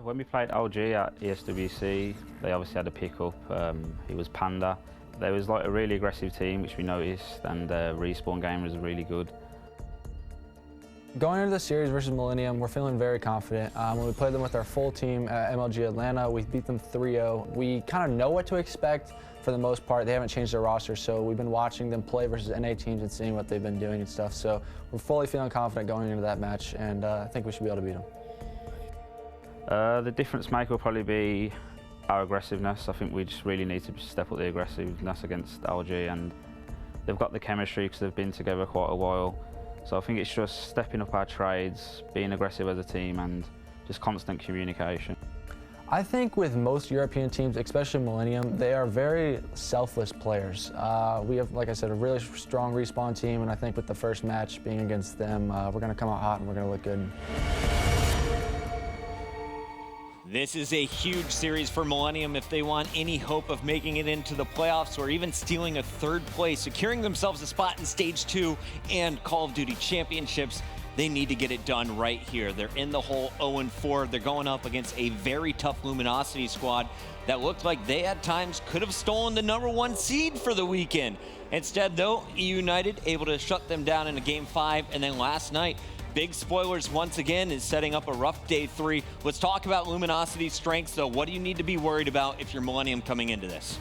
When we played LG at ESWC, they obviously had a pickup. It was Panda. There was like a really aggressive team, which we noticed, and the respawn game was really good. Going into the series versus Millenium, we're feeling very confident. When we played them with our full team at MLG Atlanta, we beat them 3-0. We kind of know what to expect for the most part. They haven't changed their roster, so we've been watching them play versus NA teams and seeing what they've been doing and stuff. So we're fully feeling confident going into that match, and I think we should be able to beat them. The difference maker will probably be our aggressiveness. I think we just really need to step up the aggressiveness against LG, and they've got the chemistry because they've been together quite a while. So I think it's just stepping up our trades, being aggressive as a team, and just constant communication. I think with most European teams, especially Millenium, they are very selfless players. We have, like I said, a really strong respawn team, and I think with the first match being against them, we're going to come out hot and we're going to look good. This is a huge series for Millenium if they want any hope of making it into the playoffs or even stealing a third place, securing themselves a spot in Stage 2 and Call of Duty Championships. They need to get it done right here. They're in the hole 0-4. They're going up against a very tough Luminosity squad that looked like they at times could have stolen the #1 seed for the weekend. Instead, though, EU United able to shut them down in a Game 5, and then last night, big spoilers once again is setting up a rough Day 3. Let's talk about Luminosity's strengths, though. What do you need to be worried about if you're Millenium coming into this?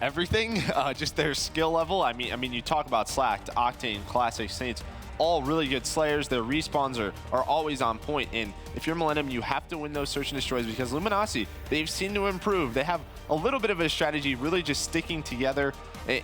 Everything, just their skill level. I mean, you talk about Slacked, Octane, Classic, Saints, all really good slayers. Their respawns are always on point. And if you're Millenium, you have to win those search and destroys because Luminosity, they've seen to improve. They have a little bit of a strategy, really just sticking together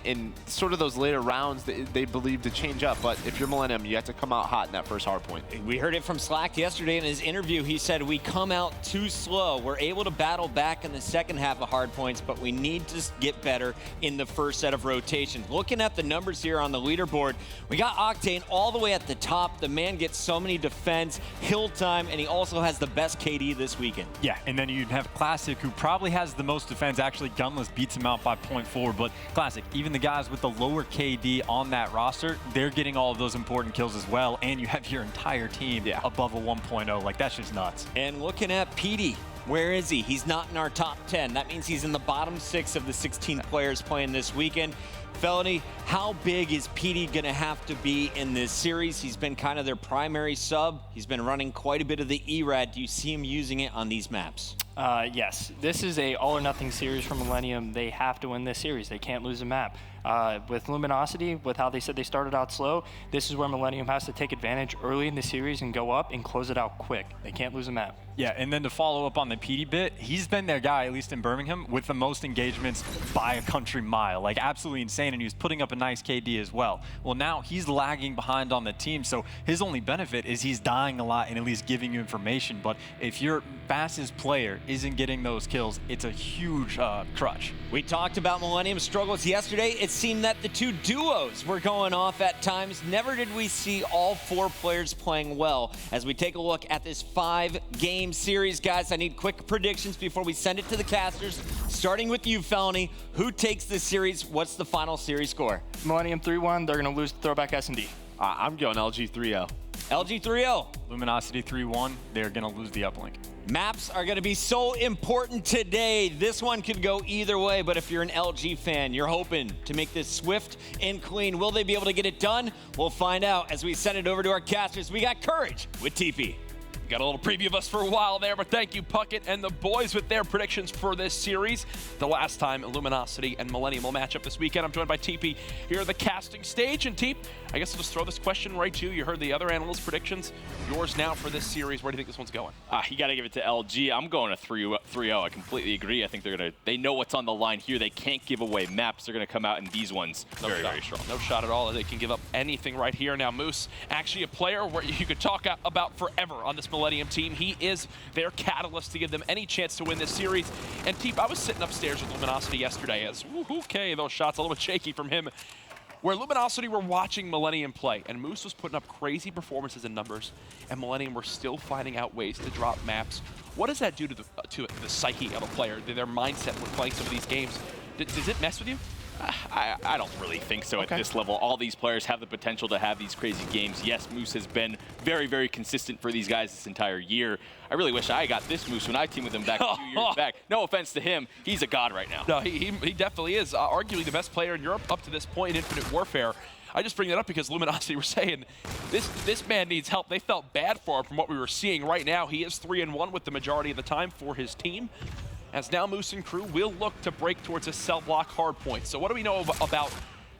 in sort of those later rounds that they believe to change up. But if you're Millenium, you have to come out hot in that first hard point. We heard it from Slack yesterday in his interview. He said, we come out too slow. We're able to battle back in the second half of hard points, but we need to get better in the first set of rotations. Looking at the numbers here on the leaderboard, we got Octane all the way at the top. The man gets so many defense, kill time, and he also has the best KD this weekend. Yeah, and then you'd have Classic, who probably has the most defense. Actually, Gunless beats him out by 0.4, but Classic, even the guys with the lower KD on that roster, they're getting all of those important kills as well, and you have your entire team above a 1.0. Like, that's just nuts. And looking at PD, where is he? He's not in our top 10. That means he's in the bottom 6 of the 16 players playing this weekend. Felony, how big is PD going to have to be in this series? He's been kind of their primary sub. He's been running quite a bit of the ERAD. Do you see him using it on these maps? Yes, this is a all-or-nothing series for Millenium. They have to win this series. They can't lose a map. With Luminosity, with how they said they started out slow, this is where Millenium has to take advantage early in the series and go up and close it out quick. They can't lose a map. Yeah, and then to follow up on the PD bit, he's been their guy, at least in Birmingham, with the most engagements by a country mile. Like, absolutely insane, and he was putting up a nice KD as well. Well, now he's lagging behind on the team, so his only benefit is he's dying a lot and at least giving you information. But if your fastest player isn't getting those kills, it's a huge crutch. We talked about Millenium's struggles yesterday. It seemed that the two duos were going off at times. Never did we see all 4 players playing well. As we take a look at this 5-game series, guys, I need quick predictions before we send it to the casters. Starting with you, Felony. Who takes this series? What's the final series score? Millenium 3-1. They're going to lose the throwback S&D. I'm going LG 3-0. LG 3-0. Luminosity 3-1. They're going to lose the uplink. Maps are going to be so important today. This one could go either way, but if you're an LG fan, you're hoping to make this swift and clean. Will they be able to get it done? We'll find out as we send it over to our casters. We got Courage with TP. Got a little preview of us for a while there, but thank you, Puckett, and the boys with their predictions for this series. The last time Luminosity and Millenium will match up this weekend. I'm joined by TP here at the casting stage. And Teep, I guess I'll just throw this question right to you. You heard the other analysts' predictions. Yours now for this series. Where do you think this one's going? You got to give it to LG. I'm going to 3-0. I completely agree. I think they know what's on the line here. They can't give away maps. They're going to come out in these ones very strong. No shot at all. They can give up anything right here. Now, Moose, actually a player where you could talk about forever on this Millenium team. He is their catalyst to give them any chance to win this series. And Teep, I was sitting upstairs with Luminosity yesterday as, okay, those shots a little bit shaky from him, where Luminosity were watching Millenium play, and Moose was putting up crazy performances and numbers, and Millenium were still finding out ways to drop maps. What does that do to the psyche of a player, their mindset when playing some of these games? Does it mess with you? I don't really think so at this level. All these players have the potential to have these crazy games. Yes, Moose has been very, very consistent for these guys this entire year. I really wish I got this Moose when I teamed with him back a few years back. No offense to him, he's a god right now. No, he definitely is. Arguably the best player in Europe up to this point in Infinite Warfare. I just bring that up because Luminosity were saying this man needs help. They felt bad for him from what we were seeing. Right now, he is 3-1 with the majority of the time for his team. As now Moose and crew will look to break towards a cell block hard point. So what do we know about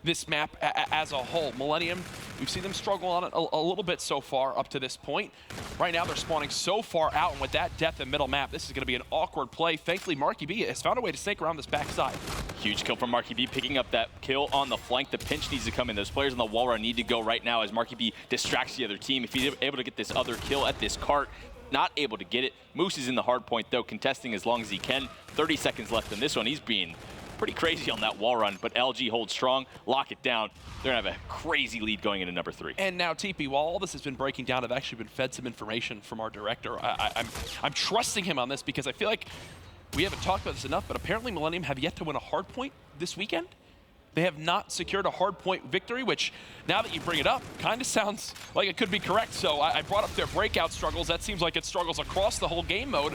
this map as a whole? Millenium, we've seen them struggle on it a little bit so far up to this point. Right now they're spawning so far out, and with that depth and middle map, this is going to be an awkward play. Thankfully, Marky B has found a way to snake around this backside. Huge kill from Marky B, picking up that kill on the flank. The pinch needs to come in. Those players on the wall run need to go right now as Marky B distracts the other team. If he's able to get this other kill at this cart, not able to get it. Moose is in the hard point, though, contesting as long as he can. 30 seconds left in this one. He's being pretty crazy on that wall run, but LG holds strong, lock it down. They're going to have a crazy lead going into number 3. And now, TP, while all this has been breaking down, I've actually been fed some information from our director. I'm trusting him on this because I feel like we haven't talked about this enough, but apparently Millenium have yet to win a hard point this weekend. They have not secured a hard point victory, which, now that you bring it up, kind of sounds like it could be correct. So I brought up their breakout struggles. That seems like it struggles across the whole game mode.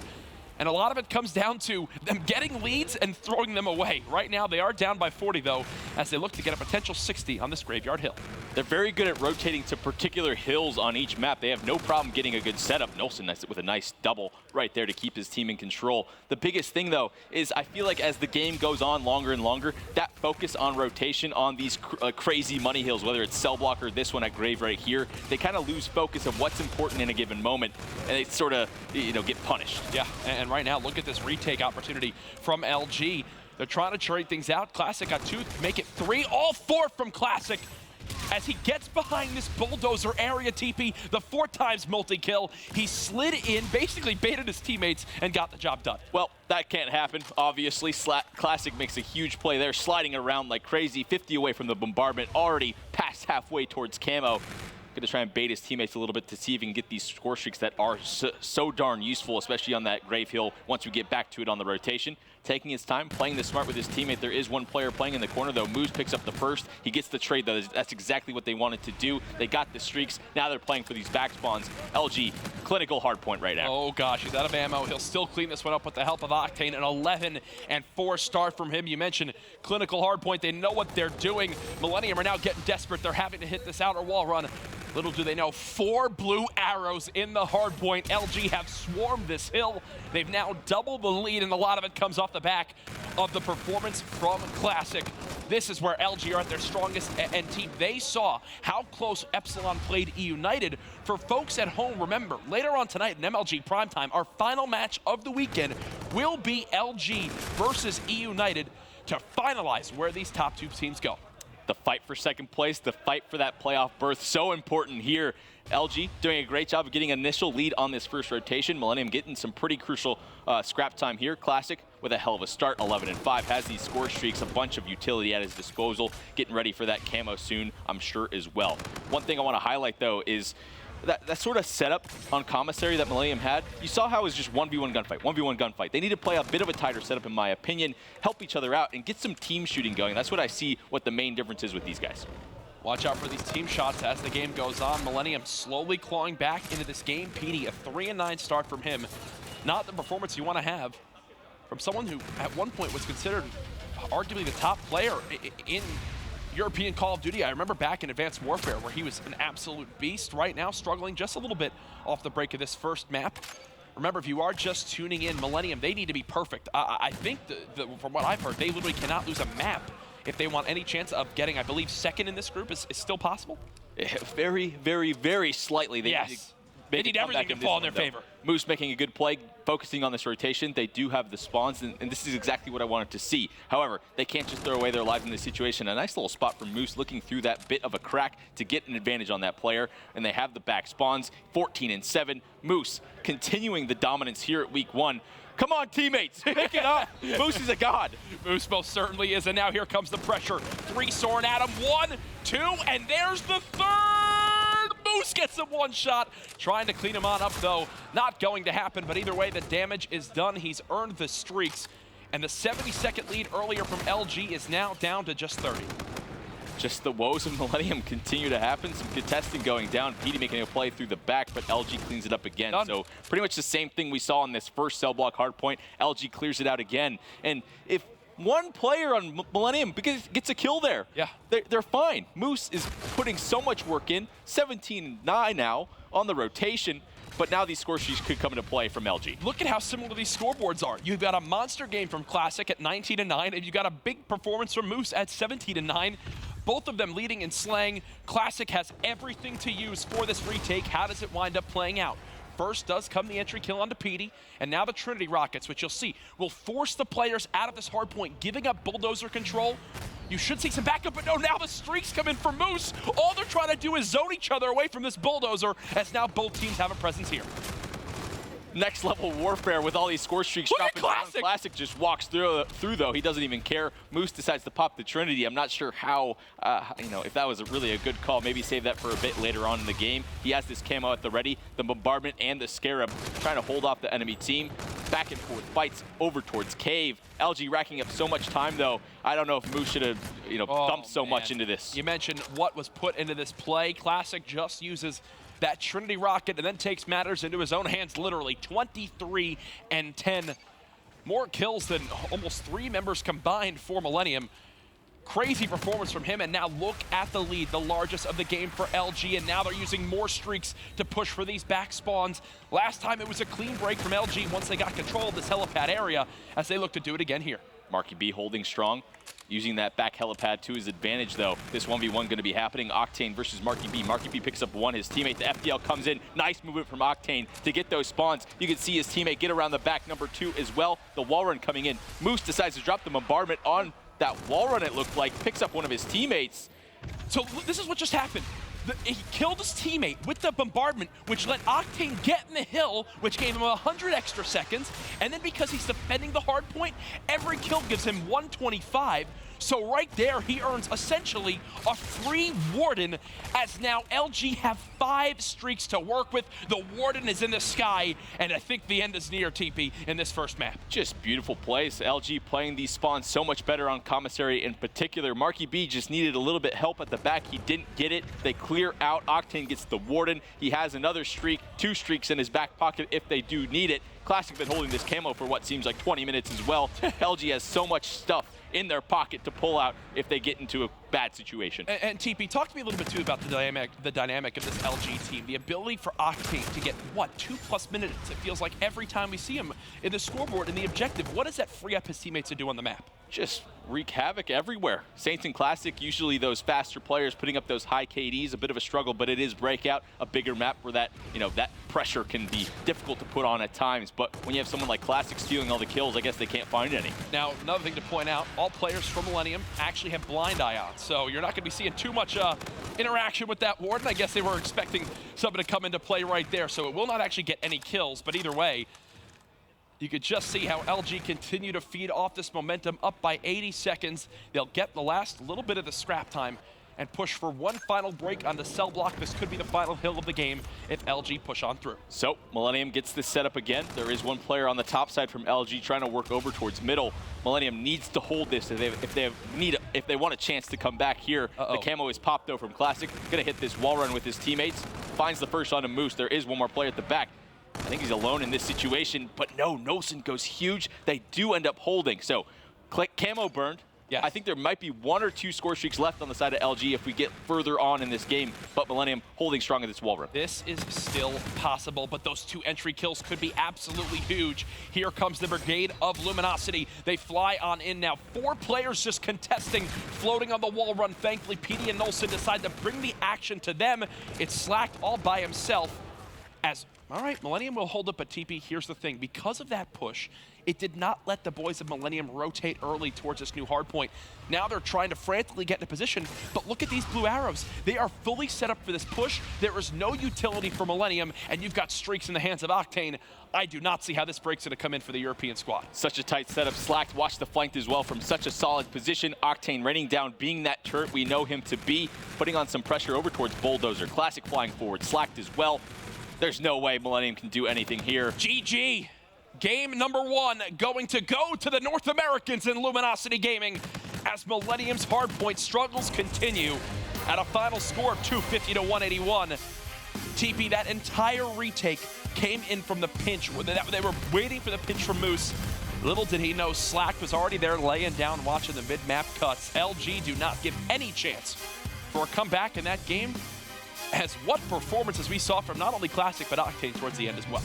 And a lot of it comes down to them getting leads and throwing them away. Right now, they are down by 40, though, as they look to get a potential 60 on this Graveyard Hill. They're very good at rotating to particular hills on each map. They have no problem getting a good setup. Nelson with a nice double right there to keep his team in control. The biggest thing, though, is I feel like as the game goes on longer and longer, that focus on rotation on these crazy money hills, whether it's Cell Block or this one at Grave right here, they kind of lose focus of what's important in a given moment, and they sort of, get punished. Yeah, and right now, look at this retake opportunity from LG. They're trying to trade things out. Classic got 2, make it 3, all 4 from Classic. As he gets behind this bulldozer area, TP, the 4 times multi-kill, he slid in, basically baited his teammates, and got the job done. Well, that can't happen, obviously. Classic makes a huge play there, sliding around like crazy, 50 away from the bombardment, already past halfway towards camo. Going to try and bait his teammates a little bit to see if he can get these score streaks that are so darn useful, especially on that Grave Hill once we get back to it on the rotation. Taking his time, playing this smart with his teammate. There is one player playing in the corner, though. Moose picks up the first. He gets the trade, though. That's exactly what they wanted to do. They got the streaks. Now they're playing for these back spawns. LG, clinical hard point right now. Oh, gosh, he's out of ammo. He'll still clean this one up with the help of Octane. An 11 and 4 start from him. You mentioned clinical hard point. They know what they're doing. Millenium are now getting desperate. They're having to hit this outer wall run. Little do they know, 4 blue arrows in the hard point. LG have swarmed this hill. They've now doubled the lead, and a lot of it comes off the back of the performance from Classic. This is where LG are at their strongest, and team, they saw how close Epsilon played E United. For folks at home, remember, later on tonight in MLG Primetime, our final match of the weekend will be LG versus E United to finalize where these top 2 teams go. The fight for second place, the fight for that playoff berth, so important here. LG doing a great job of getting initial lead on this first rotation. Millenium getting some pretty crucial scrap time here. Classic with a hell of a start, 11 and 5, has these score streaks, a bunch of utility at his disposal, getting ready for that camo soon, I'm sure, as well. One thing I want to highlight, though, is that sort of setup on commissary that Millenium had. You saw how it was just 1v1 gunfight, 1v1 gunfight. They need to play a bit of a tighter setup, in my opinion, help each other out, and get some team shooting going. That's what I see what the main difference is with these guys. Watch out for these team shots as the game goes on. Millenium slowly clawing back into this game. PD, a 3-9 start from him. Not the performance you want to have from someone who at one point was considered arguably the top player in European Call of Duty. I remember back in Advanced Warfare where he was an absolute beast. Right now, struggling just a little bit off the break of this first map. Remember, if you are just tuning in, Millenium, they need to be perfect. I think, from what I've heard, they literally cannot lose a map if they want any chance of getting, I believe, second in this group is still possible. Very, very, very slightly. Yes. They need everything to fall in their favor. Moose making a good play, focusing on this rotation. They do have the spawns, and this is exactly what I wanted to see. However, they can't just throw away their lives in this situation. A nice little spot for Moose looking through that bit of a crack to get an advantage on that player, and they have the back spawns, 14 and 7. Moose continuing the dominance here at week 1. Come on, teammates, pick it up. Moose is a god. Moose most certainly is, and now here comes the pressure. 3 soaring at him, 1, 2, and there's the 3rd. Moose gets him 1 shot. Trying to clean him on up, though. Not going to happen, but either way, the damage is done. He's earned the streaks. and the 70-second lead earlier from LG is now down to just 30. Just the woes of Millenium continue to happen. Some contesting going down. Petey making a play through the back, but LG cleans it up again. Done. So pretty much the same thing we saw in this first cell block hardpoint. LG clears it out again. And if one player on Millenium gets a kill there, yeah, they're fine. Moose is putting so much work in. 17-9 now on the rotation. But now these score sheets could come into play from LG. Look at how similar these scoreboards are. You've got a monster game from Classic at 19-9, and you've got a big performance from Moose at 17-9. Both of them leading in slaying. Classic has everything to use for this retake. How does it wind up playing out? First does come the entry kill onto Petey, and now the Trinity Rockets, which you'll see will force the players out of this hard point, giving up bulldozer control. You should see some backup, but no, now the streaks come in for Moose. All they're trying to do is zone each other away from this bulldozer, as now both teams have a presence here. Next level warfare with all these score streaks Look at dropping down. Classic! Classic just walks through though. He doesn't even care. Moose decides to pop the Trinity. I'm not sure how, if that was really a good call. Maybe save that for a bit later on in the game. He has this camo at the ready. The bombardment and the Scarab trying to hold off the enemy team. Back and forth fights over towards Cave. LG racking up so much time though. I don't know if Moose should have, dumped so much into this. You mentioned what was put into this play. Classic just uses that Trinity Rocket and then takes matters into his own hands, literally 23 and 10. More kills than almost 3 members combined for Millenium. Crazy performance from him, and now look at the lead, the largest of the game for LG, and now they're using more streaks to push for these back spawns. Last time it was a clean break from LG once they got control of this helipad area, as they look to do it again here. Marky B holding strong. Using that back helipad to his advantage, though. This 1v1 going to be happening. Octane versus Marky B. Marky B picks up one. His teammate, the FDL, comes in. Nice movement from Octane to get those spawns. You can see his teammate get around the back, number 2 as well. The wall run coming in. Moose decides to drop the bombardment on that wall run, it looked like. Picks up one of his teammates. So this is what just happened. He killed his teammate with the bombardment, which let Octane get in the hill, which gave him 100 extra seconds. And then because he's defending the hard point, every kill gives him 125. So right there, he earns essentially a free Warden, as now LG have 5 streaks to work with. The Warden is in the sky, and I think the end is near, TP, in this first map. Just beautiful plays. LG playing these spawns so much better on Commissary in particular. Marky B just needed a little bit help at the back. He didn't get it. They clear out. Octane gets the Warden. He has another streak, 2 streaks in his back pocket if they do need it. Classic been holding this camo for what seems like 20 minutes as well. LG has so much stuff in their pocket to pull out if they get into a bad situation. And TP, talk to me a little bit too about the dynamic of this LG team. The ability for Octane to get, 2+ minutes, it feels like every time we see him in the scoreboard, and the objective. What does that free up his teammates to do on the map? Just wreak havoc everywhere. Saints and Classic, usually those faster players putting up those high KDs, a bit of a struggle, but it is Breakout, a bigger map where that, that pressure can be difficult to put on at times. But when you have someone like Classic stealing all the kills, I guess they can't find any. Now, another thing to point out, all players from Millenium actually have blind eye on, so you're not going to be seeing too much interaction with that Warden. I guess they were expecting somebody to come into play right there, so it will not actually get any kills, but either way, you could just see how LG continue to feed off this momentum, up by 80 seconds. They'll get the last little bit of the scrap time and push for one final break on the cell block. This could be the final hill of the game if LG push on through. So Millenium gets this set up again. There is one player on the top side from LG trying to work over towards middle. Millenium needs to hold this if they want a chance to come back here. The camo is popped though from Classic. Gonna hit this wall run with his teammates. Finds the first on a Moose. There is one more player at the back. I think he's alone in this situation, but no, Nosen goes huge. They do end up holding. So camo burned. Yes. I think there might be 1 or 2 score streaks left on the side of LG if we get further on in this game, but Millenium holding strong at this wall run. This is still possible, but those 2 entry kills could be absolutely huge. Here comes the Brigade of Luminosity. They fly on in now. 4 players just contesting, floating on the wall run. Thankfully, Petey and Nolson decide to bring the action to them. It's Slacked all by himself. All right, Millenium will hold up, but TP, here's the thing. Because of that push, it did not let the boys of Millenium rotate early towards this new hardpoint. Now they're trying to frantically get into position, but look at these blue arrows. They are fully set up for this push. There is no utility for Millenium, and you've got streaks in the hands of Octane. I do not see how this break's gonna come in for the European squad. Such a tight setup. Slacked, watch the flank as well from such a solid position. Octane raining down, being that turret we know him to be, putting on some pressure over towards Bulldozer. Classic flying forward, Slacked as well. There's no way Millenium can do anything here. GG. Game number 1 going to go to the North Americans in Luminosity Gaming as Millennium's hardpoint struggles continue at a final score of 250 to 181. TP, that entire retake came in from the pinch. They were waiting for the pinch from Moose. Little did he know Slack was already there laying down watching the mid-map cuts. LG do not give any chance for a comeback in that game. As what performances we saw from not only Classic but Octane towards the end as well.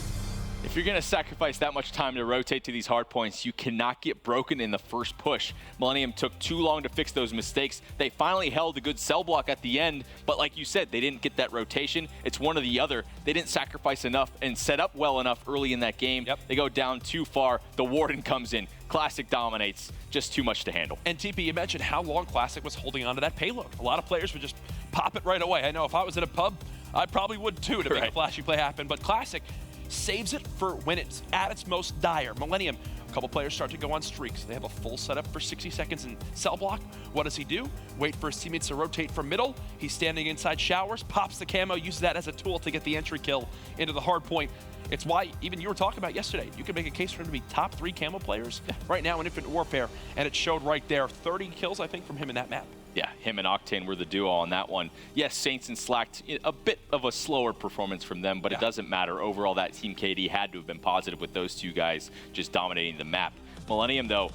If you're going to sacrifice that much time to rotate to these hard points, you cannot get broken in the first push. Millennium took too long to fix those mistakes. They finally held a good cell block at the end, but like you said, they didn't get that rotation. It's one or the other. They didn't sacrifice enough and set up well enough early in that game. Yep. They go down too far. The Warden comes in. Classic dominates. Just too much to handle. And TP, you mentioned how long Classic was holding on to that payload. A lot of players would just pop it right away. I know if I was in a pub, I probably would too to make a flashy play happen, but Classic saves it for when it's at its most dire. Millennium, a couple players start to go on streaks. They have a full setup for 60 seconds in cell block. What does he do? Wait for his teammates to rotate from middle. He's standing inside showers, pops the camo, uses that as a tool to get the entry kill into the hard point. It's why even you were talking about yesterday, you could make a case for him to be top 3 camo players right now in Infinite Warfare, and it showed right there. 30 kills, I think, from him in that map. Yeah, him and Octane were the duo on that one. Yes, Saints and Slack, a bit of a slower performance from them, but it doesn't matter. Overall, that Team KD had to have been positive with those two guys just dominating the map. Millennium, though,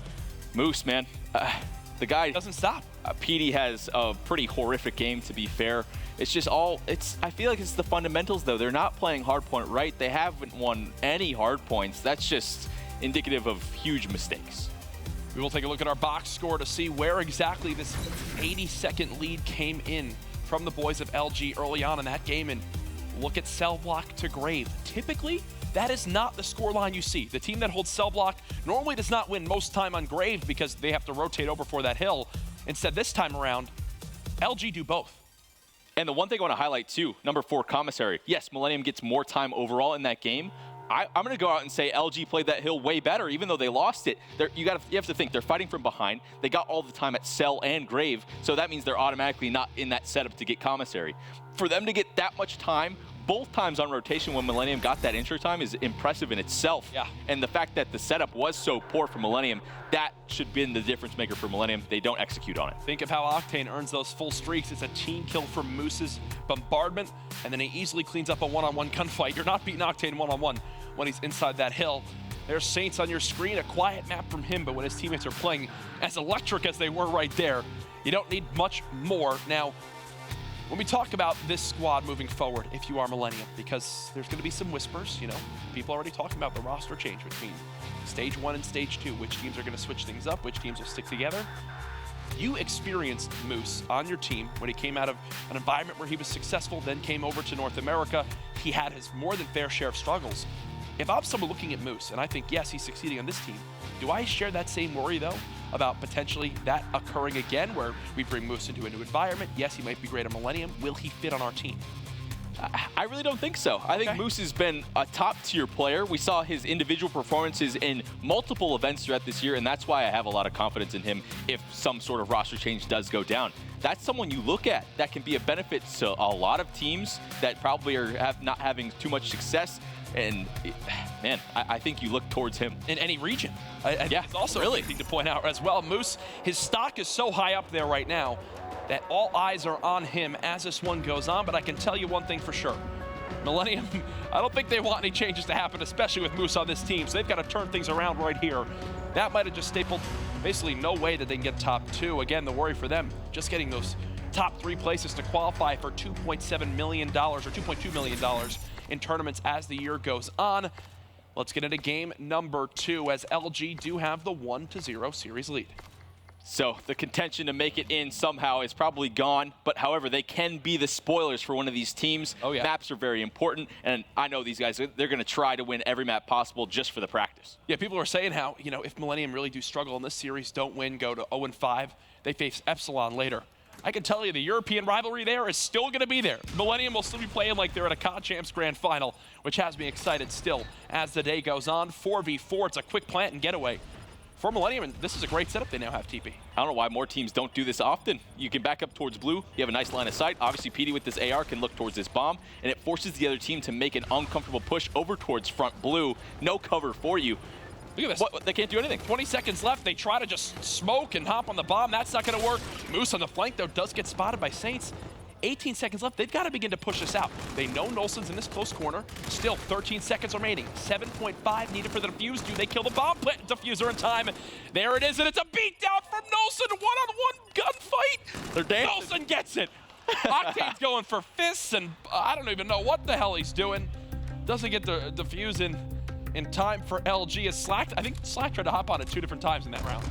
Moose, man, the guy doesn't stop. PD has a pretty horrific game, to be fair. It's just I feel like it's the fundamentals, though. They're not playing hardpoint right. They haven't won any hardpoints. That's just indicative of huge mistakes. We will take a look at our box score to see where exactly this 80-second lead came in from the boys of LG early on in that game, and look at cell block to Grave. Typically, that is not the scoreline you see. The team that holds cell block normally does not win most time on Grave because they have to rotate over for that hill. Instead, this time around, LG do both. And the one thing I want to highlight, too, number 4, Commissary. Yes, Millennium gets more time overall in that game. I'm going to go out and say LG played that hill way better, even though they lost it. You have to think, they're fighting from behind. They got all the time at Cell and Grave, so that means they're automatically not in that setup to get Commissary. For them to get that much time, both times on rotation when Millennium got that intro time is impressive in itself. Yeah. And the fact that the setup was so poor for Millennium, that should have been the difference maker for Millennium. They don't execute on it. Think of how Octane earns those full streaks. It's a team kill from Moose's bombardment, and then he easily cleans up a one-on-one gunfight. You're not beating Octane one-on-one when he's inside that hill. There's Saints on your screen, a quiet map from him, but when his teammates are playing as electric as they were right there, you don't need much more. Now, when we talk about this squad moving forward, if you are Millennium, because there's going to be some whispers, you know, people already talking about the roster change between Stage 1 and Stage 2, which teams are going to switch things up, which teams will stick together. You experienced Moose on your team when he came out of an environment where he was successful, then came over to North America. He had his more than fair share of struggles. If I'm someone looking at Moose, and I think, yes, he's succeeding on this team, do I share that same worry, though, about potentially that occurring again, where we bring Moose into a new environment? Yes, he might be great at Millennium. Will he fit on our team? I really don't think so. I think Moose has been a top-tier player. We saw his individual performances in multiple events throughout this year, and that's why I have a lot of confidence in him if some sort of roster change does go down. That's someone you look at that can be a benefit to a lot of teams that probably are not having too much success. And man, I think you look towards him. In any region. Yeah, it's also really a thing to point out as well. Moose, his stock is so high up there right now that all eyes are on him as this one goes on, but I can tell you one thing for sure. Millennium, I don't think they want any changes to happen, especially with Moose on this team, so they've got to turn things around right here. That might have just stapled basically no way that they can get top 2. Again, the worry for them, just getting those top 3 places to qualify for $2.7 million or $2.2 million in tournaments as the year goes on. Let's get into game number 2 as LG do have the 1-0 series lead. So the contention to make it in somehow is probably gone, but however, they can be the spoilers for one of these teams. Oh, yeah. Maps are very important, and I know these guys, they're going to try to win every map possible just for the practice. Yeah, people are saying how, you know, if Millennium really do struggle in this series, don't win, go to 0-5, they face Epsilon later. I can tell you the European rivalry there is still going to be there. Millennium will still be playing like they're at a COD Champs Grand Final, which has me excited still as the day goes on. 4v4, it's a quick plant and getaway for Millenium, and this is a great setup they now have, TP. I don't know why more teams don't do this often. You can back up towards blue. You have a nice line of sight. Obviously, PD with this AR can look towards this bomb, and it forces the other team to make an uncomfortable push over towards front blue. No cover for you. Look at this. What, they can't do anything. 20 seconds left. They try to just smoke and hop on the bomb. That's not going to work. Moose on the flank, though, does get spotted by Saints. 18 seconds left. They've got to begin to push this out. They know Nolson's in this close corner. Still 13 seconds remaining. 7.5 needed for the defuse. Do they kill the bomb diffuser in time? There it is, and it's a beatdown from Nolson. One-on-one gunfight. They're dancing. Nolson gets it. Octane's going for fists, and I don't even know what the hell he's doing. Doesn't get the defuse in time for LG. Is Slack? I think Slack tried to hop on it 2 different times in that round.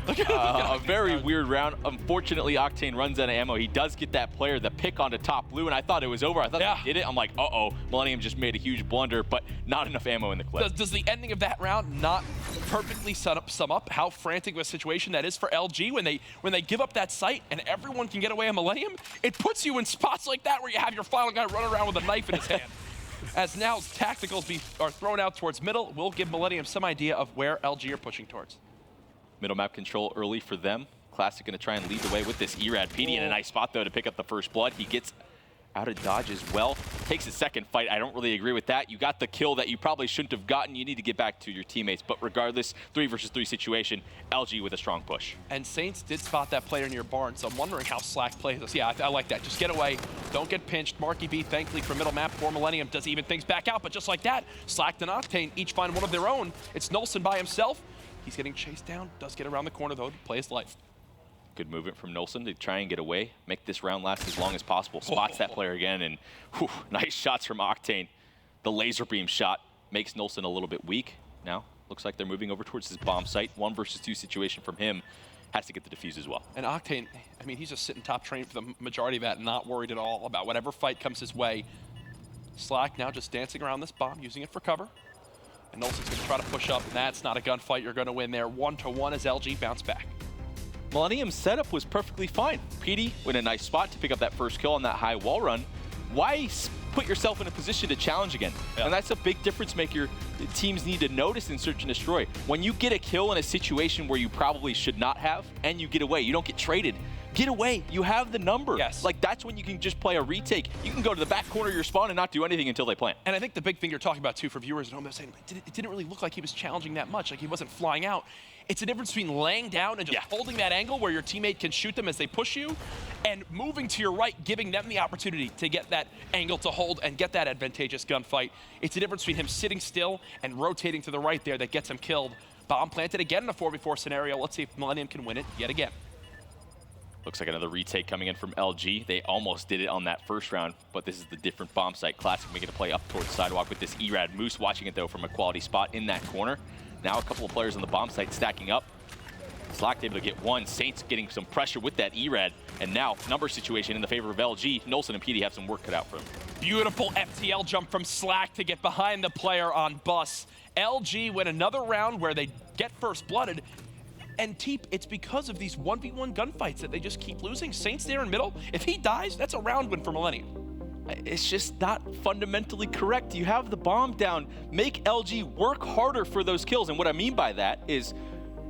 Look at a very weird round. Unfortunately, Octane runs out of ammo. He does get that player, the pick onto top blue, and I thought it was over. I thought they did it. I'm like, uh-oh, Millenium just made a huge blunder, but not enough ammo in the clip. Does the ending of that round not perfectly sum up how frantic of a situation that is for LG when they give up that site and everyone can get away on Millenium? It puts you in spots like that where you have your final guy run around with a knife in his hand. As now tacticals are thrown out towards middle, we'll give Millenium some idea of where LG are pushing towards. Middle map control early for them. Classic going to try and lead the way with this Erad. PD in a nice spot, though, to pick up the first blood. He gets out of dodge as well. Takes a second fight. I don't really agree with that. You got the kill that you probably shouldn't have gotten. You need to get back to your teammates. But regardless, 3 versus 3 situation, LG with a strong push. And Saints did spot that player near barn, so I'm wondering how Slack plays this. Yeah, I like that. Just get away. Don't get pinched. Marky B, thankfully, for middle map for Millenium, does even things back out. But just like that, Slack and Octane each find one of their own. It's Nolson by himself. He's getting chased down. Does get around the corner, though, to play his life. Good movement from Nolson to try and get away, make this round last as long as possible. Spots that player again, and whew, nice shots from Octane. The laser beam shot makes Nolson a little bit weak. Now, looks like they're moving over towards this bomb site. 1 versus 2 situation from him. Has to get the defuse as well. And Octane, I mean, he's just sitting top train for the majority of that, not worried at all about whatever fight comes his way. Slack now just dancing around this bomb, using it for cover. And Nolson's going to try to push up. That's not a gunfight you're going to win there. 1-1 as LG bounce back. Millenium's setup was perfectly fine. PD in a nice spot to pick up that first kill on that high wall run. Why put yourself in a position to challenge again? Yeah. And that's a big difference maker teams need to notice in Search and Destroy. When you get a kill in a situation where you probably should not have, and you get away, you don't get traded. Get away. You have the number. Yes. Like, that's when you can just play a retake. You can go to the back corner of your spawn and not do anything until they plant. And I think the big thing you're talking about, too, for viewers at home, they're saying it didn't really look like he was challenging that much, like he wasn't flying out. It's a difference between laying down and just holding that angle where your teammate can shoot them as they push you, and moving to your right, giving them the opportunity to get that angle to hold and get that advantageous gunfight. It's the difference between him sitting still and rotating to the right there that gets him killed. Bomb planted again in a 4v4 scenario. Let's see if Millenium can win it yet again. Looks like another retake coming in from LG. They almost did it on that first round, but this is the different bomb site. Classic making a play up towards sidewalk with this Erad. Moose watching it, though, from a quality spot in that corner. Now a couple of players on the bomb site stacking up. Slack able to get one. Saints getting some pressure with that Erad. And now, number situation in the favor of LG. Nolson and PD have some work cut out for them. Beautiful FTL jump from Slack to get behind the player on bus. LG win another round where they get first blooded. And Teep, it's because of these 1v1 gunfights that they just keep losing. Saints there in middle, if he dies, that's a round win for Millenium. It's just not fundamentally correct. You have the bomb down. Make LG work harder for those kills. And what I mean by that is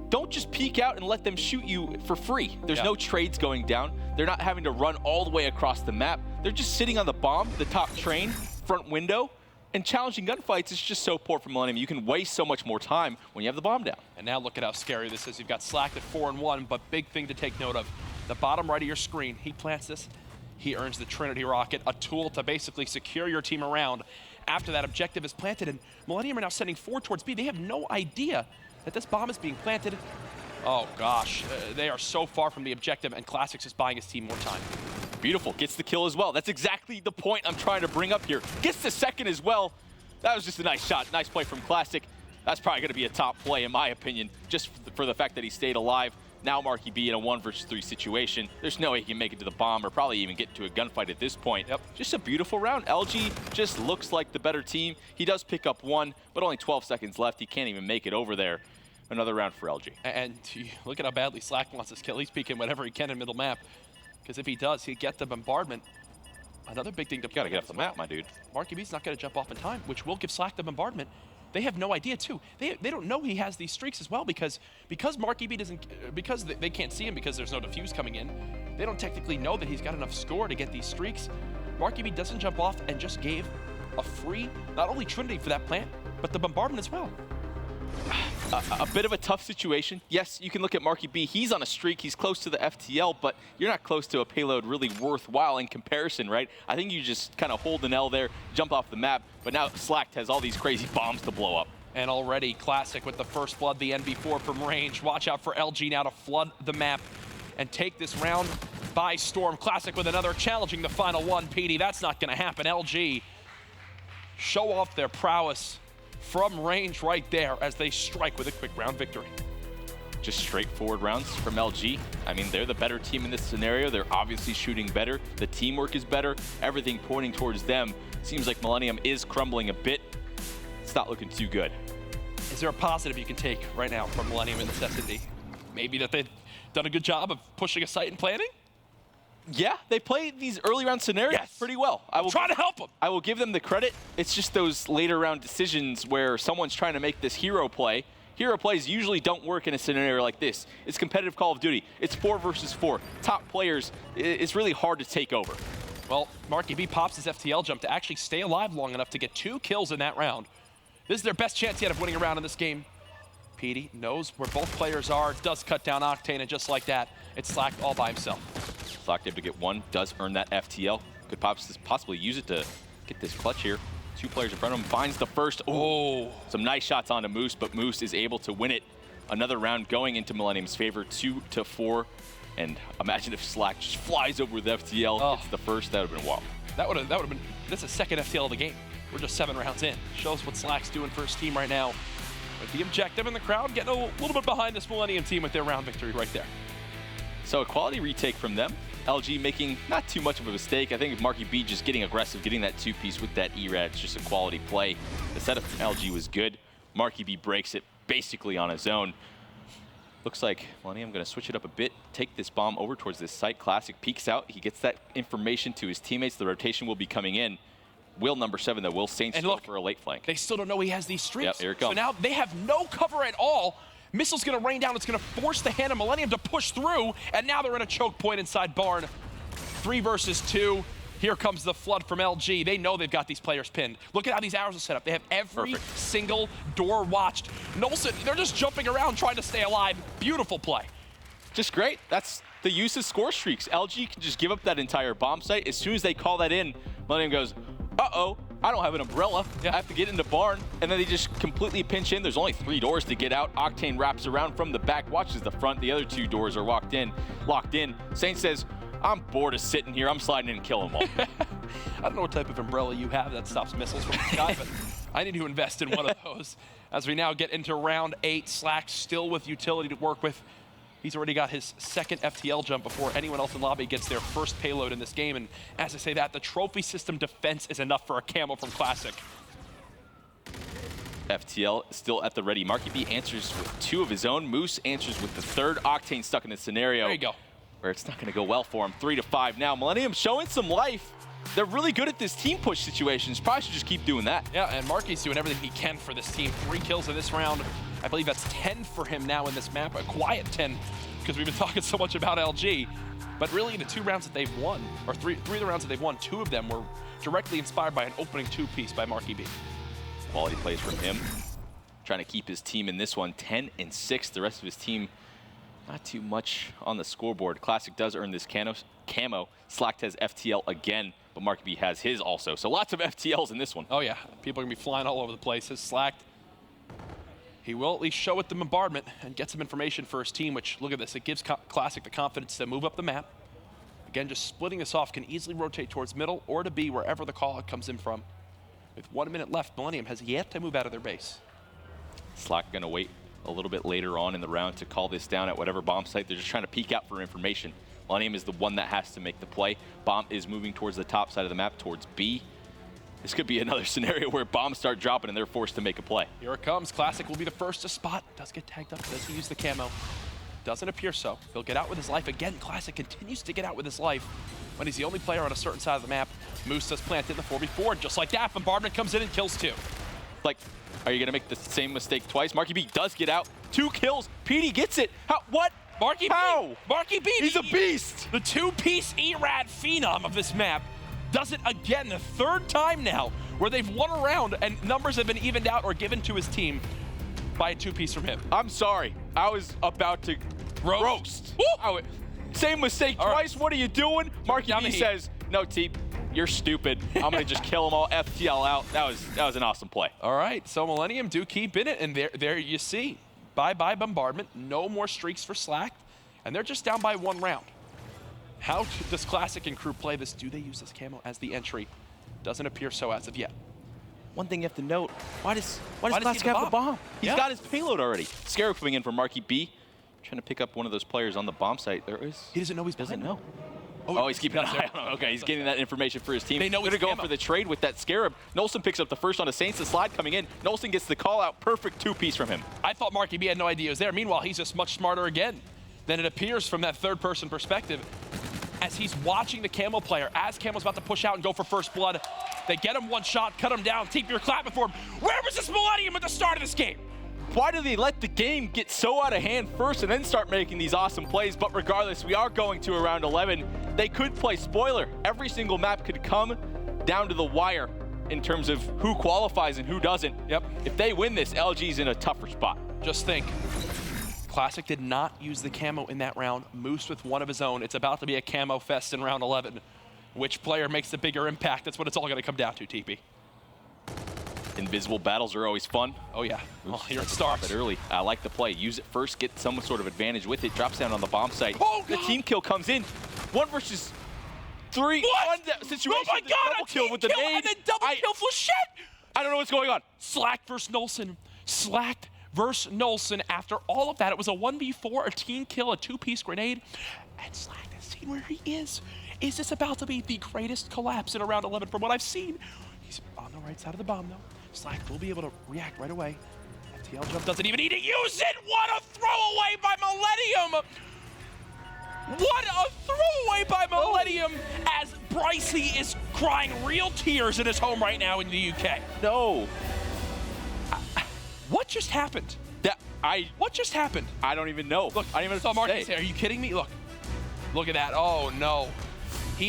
don't just peek out and let them shoot you for free. There's no trades going down. They're not having to run all the way across the map. They're just sitting on the bomb, the top train, front window. And challenging gunfights is just so poor for Millenium. You can waste so much more time when you have the bomb down. And now look at how scary this is. You've got Slack at 4-1, but big thing to take note of. The bottom right of your screen, he plants this. He earns the Trinity Rocket, a tool to basically secure your team around after that objective is planted. And Millenium are now sending 4 towards B. They have no idea that this bomb is being planted. Oh gosh, they are so far from the objective, and Classics is buying his team more time. Beautiful, gets the kill as well. That's exactly the point I'm trying to bring up here. Gets the second as well. That was just a nice shot, nice play from Classic. That's probably gonna be a top play in my opinion, just for the fact that he stayed alive. Now Marky B in a 1 versus 3 situation. There's no way he can make it to the bomb or probably even get into a gunfight at this point. Yep. Just a beautiful round. LG just looks like the better team. He does pick up 1, but only 12 seconds left. He can't even make it over there. Another round for LG. And look at how badly Slack wants this kill. He's peeking whatever he can in middle map. Because if he does, he'll get the bombardment. Another big thing to gotta get off the map, my dude. Marky B's not gonna jump off in time, which will give Slack the bombardment. they have no idea too. They don't know he has these streaks as well because Marky B doesn't, because they can't see him because there's no defuse coming in. They don't technically know that he's got enough score to get these streaks. Marky B doesn't jump off and just gave a free, not only Trinity for that plant, but the bombardment as well. A bit of a tough situation. Yes, you can look at Marky B. He's on a streak. He's close to the FTL, but you're not close to a payload really worthwhile in comparison, right? I think you just kind of hold an L there, jump off the map, but now Slacked has all these crazy bombs to blow up. And already Classic with the first blood, the NB4 from range. Watch out for LG now to flood the map and take this round by storm. Classic with another, challenging the final one. PD, that's not going to happen. LG show off their prowess from range right there as they strike with a quick round victory. Just straightforward rounds from LG. I mean, they're the better team in this scenario. They're obviously shooting better. The teamwork is better. Everything pointing towards them. Seems like Millenium is crumbling a bit. It's not looking too good. Is there a positive you can take right now from Millenium in this S&D? Maybe that they've done a good job of pushing a site and planning? Yeah, they play these early round scenarios pretty well. I will try to help them. I will give them the credit. It's just those later round decisions where someone's trying to make this hero play. Hero plays usually don't work in a scenario like this. It's competitive Call of Duty. It's 4 versus 4. Top players, it's really hard to take over. Well, Marky B pops his FTL jump to actually stay alive long enough to get 2 kills in that round. This is their best chance yet of winning a round in this game. PD knows where both players are, does cut down Octane, and just like that, it's Slacked all by himself. Slacked able to get 1, does earn that FTL. Could possibly use it to get this clutch here. 2 players in front of him, finds the first. Oh, some nice shots onto Moose, but Moose is able to win it. Another round going into Millenium's favor, 2-4. And imagine if Slack just flies over the FTL, gets the first, that would have been wild. That would have been, that's the second FTL of the game. We're just 7 rounds in. Shows what Slack's doing for his team right now. With the objective in the crowd, getting a little bit behind this Millenium team with their round victory right there. So a quality retake from them. LG making not too much of a mistake. I think Marky B just getting aggressive, getting that 2-piece with that ERAD. It's just a quality play. The setup from LG was good. Marky B breaks it basically on his own. Looks like Millenium going to switch it up a bit, take this bomb over towards this site. Classic peeks out. He gets that information to his teammates. The rotation will be coming in. Will number 7, though, Will Saints go for a late flank. They still don't know he has these streaks. Yep, here it comes. So now they have no cover at all. Missile's going to rain down. It's going to force the hand of Millenium to push through. And now they're in a choke point inside Barn. 3 versus 2. Here comes the flood from LG. They know they've got these players pinned. Look at how these arrows are set up. They have every single door watched. Nolson, they're just jumping around trying to stay alive. Beautiful play. Just great. That's the use of score streaks. LG can just give up that entire bomb site. As soon as they call that in, Millenium goes, uh-oh, I don't have an umbrella. I have to get into Barn. And then they just completely pinch in. There's only 3 doors to get out. Octane wraps around from the back, watches the front. The other 2 doors are locked in. Saint says, I'm bored of sitting here. I'm sliding in and killing them all. I don't know what type of umbrella you have that stops missiles from the sky, but I need to invest in one of those. As we now get into round 8, Slack still with utility to work with. He's already got his 2nd FTL jump before anyone else in lobby gets their first payload in this game. And as I say that, the trophy system defense is enough for a camo from Classic. FTL still at the ready. Marky B answers with 2 of his own. Moose answers with the 3rd. Octane stuck in this scenario. There you go. Where it's not going to go well for him. 3-5 now. Millenium showing some life. They're really good at this team push situations. Probably should just keep doing that. Yeah, and Marky's doing everything he can for this team. 3 kills in this round. I believe that's 10 for him now in this map. A quiet 10, because we've been talking so much about LG. But really, the 2 rounds that they've won, or three of the rounds that they've won, 2 of them were directly inspired by an opening 2-piece by Marky B. Quality plays from him. Trying to keep his team in this one 10-6. The rest of his team, not too much on the scoreboard. Classic does earn this camo. Slacked has FTL again, but Marky B has his also. So lots of FTLs in this one. Oh yeah, people are gonna be flying all over the place. His Slacked, he will at least show it the bombardment and get some information for his team, which, look at this, it gives Classic the confidence to move up the map. Again, just splitting this off, can easily rotate towards middle or to B, wherever the call comes in from. With 1 minute left, Millenium has yet to move out of their base. Slack gonna wait a little bit later on in the round to call this down at whatever bomb site. They're just trying to peek out for information. Millenium is the one that has to make the play. Bomb is moving towards the top side of the map, towards B. This could be another scenario where bombs start dropping and they're forced to make a play. Here it comes. Classic will be the first to spot. Does get tagged up. Does he use the camo? Doesn't appear so. He'll get out with his life. Again, Classic continues to get out with his life when he's the only player on a certain side of the map. Moose does plant in the 4v4. Just like that, bombardment comes in and kills 2. Like, Are you going to make the same mistake twice? Marky B does get out. 2 kills. PD gets it. How? What? Marky B. How? Marky B. He's a beast. The 2-piece ERAD phenom of this map does it again, the 3rd time now, where they've won a round and numbers have been evened out or given to his team by a 2-piece from him. I'm sorry. I was about to roast. Same mistake twice. What are you doing? Marky B says, no, Teep, you're stupid. I'm going to just kill them all, FTL out. That was an awesome play. All right, so Millenium do keep in it, and there you see. Bye-bye bombardment. No more streaks for Slack, and they're just down by 1 round. How does Classic and crew play this? Do they use this camo as the entry? Doesn't appear so as of yet. One thing you have to note, why does Classic have the bomb? He's got his payload already. Scarab coming in for Marky B, trying to pick up one of those players on the bomb site. He doesn't know he's behind him. Oh, he's keeping an eye on him. Okay, he's getting that information for his team. They know going to go for the trade with that Scarab. Nolson picks up the first on a Saints. The slide coming in. Nolson gets the call out. Perfect 2-piece from him. I thought Marky B had no idea he was there. Meanwhile, he's just much smarter again than it appears from that 3rd-person perspective. As he's watching the Camo player, as Camo's about to push out and go for first blood, they get him 1 shot, cut him down. Teep, you're clapping for him. Where was this Millenium at the start of this game? Why do they let the game get so out of hand first and then start making these awesome plays? But regardless, we are going to around 11. They could play spoiler. Every single map could come down to the wire in terms of who qualifies and who doesn't. Yep. If they win this, LG's in a tougher spot. Just think. Classic did not use the camo in that round. Moose with 1 of his own. It's about to be a camo fest in round 11. Which player makes the bigger impact? That's what it's all going to come down to, TP. Invisible battles are always fun. Oh, yeah. Oops, here it starts. It early. I like the play. Use it first, get some sort of advantage with it. Drops down on the bomb site. Oh, the team kill comes in. 1 versus 3. What? Situation. Oh, my God. Double kill with the nade. And then double kill for shit. I don't know what's going on. Slack versus Nolson. Slack versus Nolson. After all of that, it was a 1v4, a team kill, a 2-piece grenade. And Slack has seen where he is. Is this about to be the greatest collapse in around 11 from what I've seen? He's on the right side of the bomb, though. Slack will be able to react right away. FTL jump doesn't even need to use it. What a throwaway by Millenium. What a throwaway by Millenium as Brycey is crying real tears in his home right now in the UK. No. What just happened? What just happened? I don't even know. Look, I saw Marcus say, are you kidding me? Look at that. Oh, no.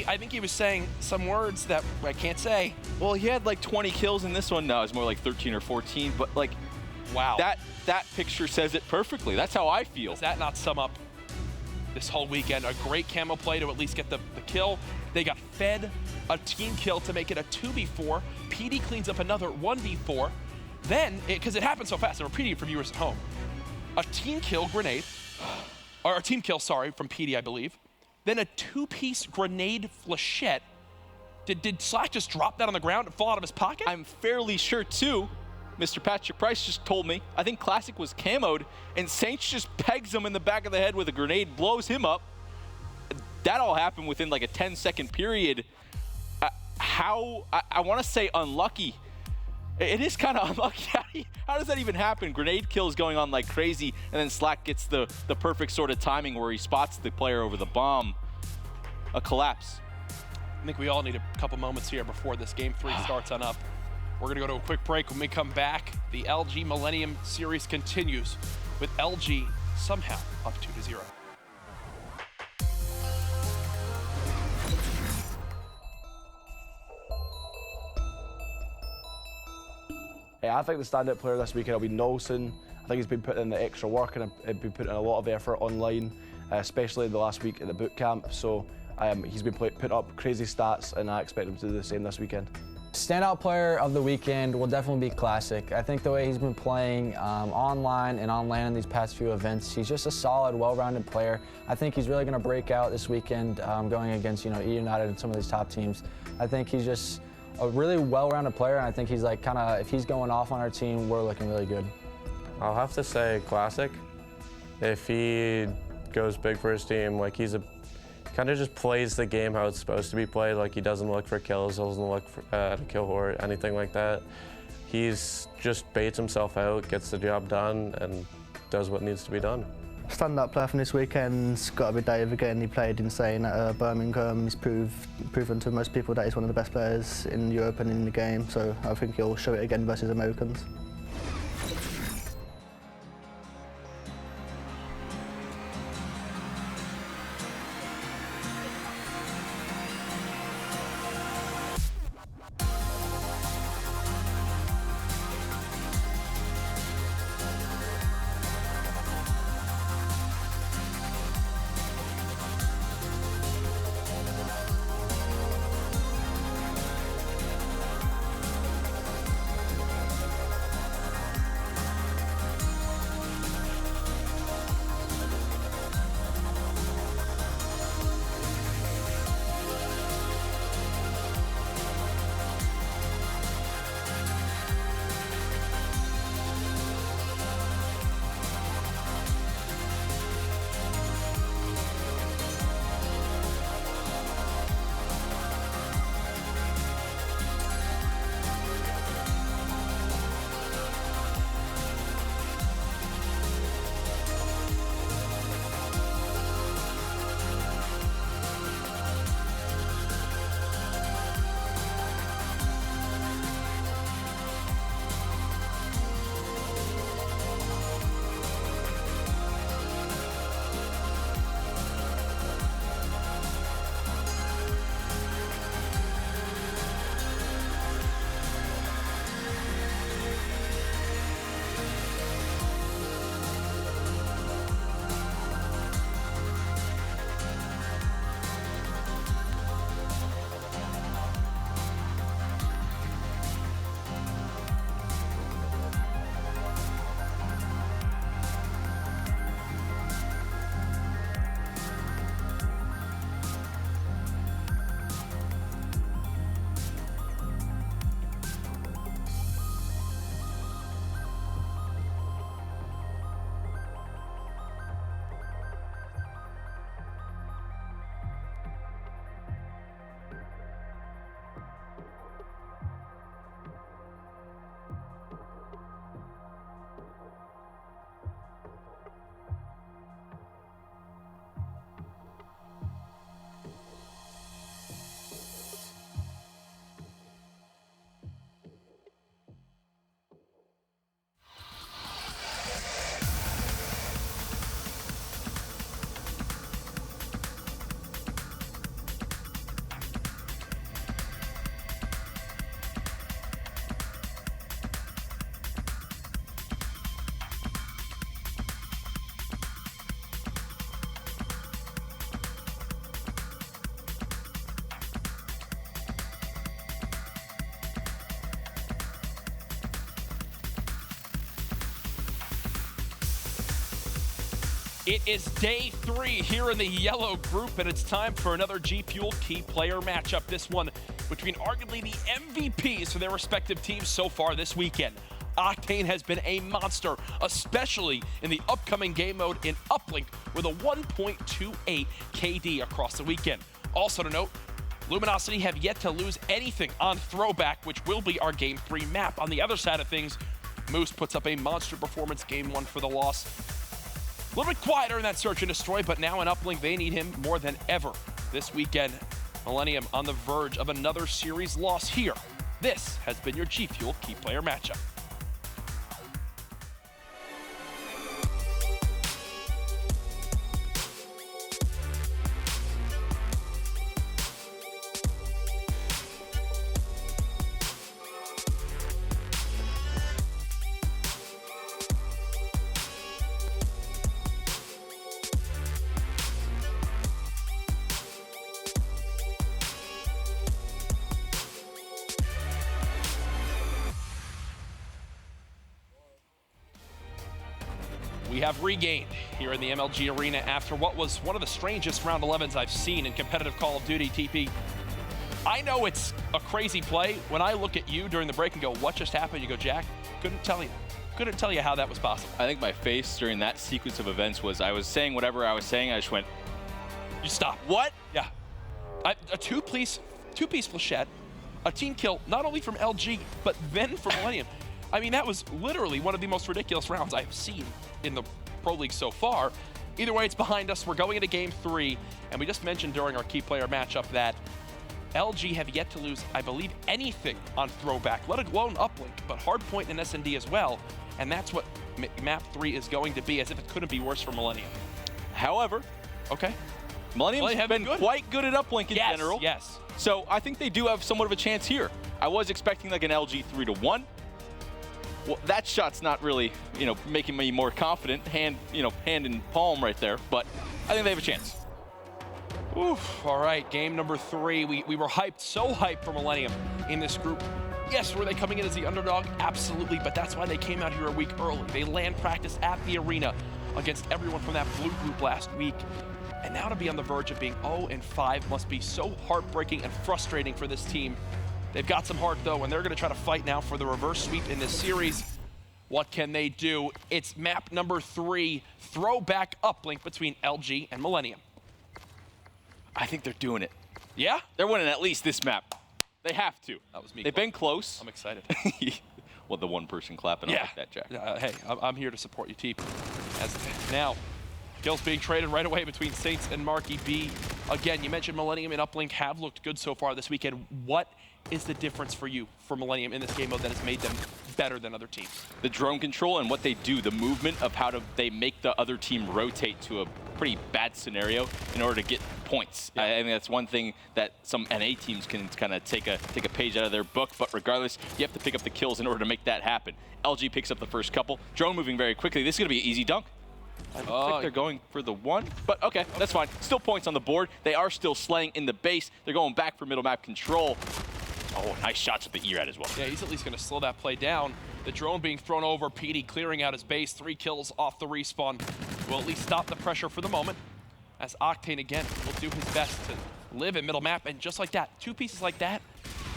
I think he was saying some words that I can't say. Well, he had like 20 kills in this one. No, it's more like 13 or 14. But like, wow, that picture says it perfectly. That's how I feel. Does that not sum up this whole weekend? A great camo play to at least get the kill. They got fed a team kill to make it a 2v4. PD cleans up another 1v4. Then, because it happened so fast, I'm repeating it for viewers at home. A team kill grenade, or a team kill, sorry, from PD, I believe. Then a 2-piece grenade flechette. Did Slack just drop that on the ground and fall out of his pocket? I'm fairly sure, too. Mr. Patrick Price just told me. I think Classic was camoed, and Saints just pegs him in the back of the head with a grenade, blows him up. That all happened within like a 10-second period. I want to say unlucky. It is kind of unlucky. How does that even happen? Grenade kills going on like crazy, and then Slack gets the perfect sort of timing where he spots the player over the bomb. A collapse. I think we all need a couple moments here before this game 3 starts on up. We're going to go to a quick break. When we come back, the LG Millenium series continues with LG somehow up 2-0. I think the standout player this weekend will be Nolson. I think he's been putting in the extra work and been putting in a lot of effort online, especially the last week at the boot camp. So he's been putting up crazy stats, and I expect him to do the same this weekend. Standout player of the weekend will definitely be Classic. I think the way he's been playing online and on LAN in these past few events, he's just a solid, well-rounded player. I think he's really going to break out this weekend going against E United and some of these top teams. I think he's just a really well-rounded player, and I think he's like if he's going off on our team, we're looking really good. I'll have to say Classic. If he goes big for his team, like he's kind of just plays the game how it's supposed to be played. Like he doesn't look for kills, doesn't look for, to kill or anything like that. He's just baits himself out, gets the job done, and does what needs to be done. Stand-up player from this weekend's got to be Dave again. He played insane at Birmingham. He's proven to most people that he's one of the best players in Europe and in the game, so I think he'll show it again versus Americans. It is day 3 here in the yellow group, and it's time for another G Fuel key player matchup. This one between arguably the MVPs for their respective teams so far this weekend. Octane has been a monster, especially in the upcoming game mode in Uplink with a 1.28 KD across the weekend. Also to note, Luminosity have yet to lose anything on Throwback, which will be our Game 3 map. On the other side of things, Moose puts up a monster performance Game 1 for the loss. A little bit quieter in that search and destroy, but now in Uplink, they need him more than ever. This weekend, Millenium on the verge of another series loss here. This has been your G Fuel key player matchup. We have regained here in the MLG arena after what was one of the strangest round 11s I've seen in competitive Call of Duty TP. I know it's a crazy play. When I look at you during the break and go, what just happened? You go, Jack, couldn't tell you how that was possible. I think my face during that sequence of events was I was saying whatever I was saying. I just went, You stop. what? Yeah. A two-piece flechette, a team kill, not only from LG, but then from Millenium. I mean, that was literally one of the most ridiculous rounds I've seen in the Pro League so far. Either way, it's behind us. We're going into Game 3, and we just mentioned during our key player matchup that LG have yet to lose, I believe, anything on Throwback, let alone Uplink, but Hardpoint and SND as well, and that's what Map 3 is going to be, as if it couldn't be worse for Millenium. However, Okay. Millenium's have been been good. quite good at Uplink in general. Yes. So I think they do have somewhat of a chance here. I was expecting like an LG 3-1. Well, that shot's not really, making me more confident. Hand in palm right there. But I think they have a chance. Oof. All right, game number 3. We were hyped, so hyped for Millenium in this group. Yes, were they coming in as the underdog? Absolutely, but that's why they came out here a week early. They land practice at the arena against everyone from that blue group last week. And now to be on the verge of being 0-5 must be so heartbreaking and frustrating for this team. They've got some heart, though, and they're going to try to fight now for the reverse sweep in this series. What can they do? It's map number 3, Throwback Uplink between LG and Millenium. I think they're doing it. Yeah? They're winning at least this map. They have to. That was me. They've been close. I'm excited. Well, the one person clapping Yeah. I like that, Jack. Hey, I'm here to support you, Teep. As now, kills being traded right away between Saints and Marky B. Again, you mentioned Millenium and Uplink have looked good so far this weekend. What is the difference for you for Millenium in this game mode that has made them better than other teams? The drone control and what they do, the movement of how they make the other team rotate to a pretty bad scenario in order to get points. Yeah. I think that's one thing that some NA teams can kind of take a page out of their book, but regardless, you have to pick up the kills in order to make that happen. LG picks up the first couple. Drone moving very quickly. This is going to be an easy dunk. I think they're going for the 1, but okay, that's fine. Still points on the board. They are still slaying in the base. They're going back for middle map control. Oh, nice shots with the ERAD as well. Yeah, he's at least going to slow that play down. The drone being thrown over, PD clearing out his base. 3 kills off the respawn will at least stop the pressure for the moment. As Octane, again, will do his best to live in middle map. And just like that, 2 pieces like that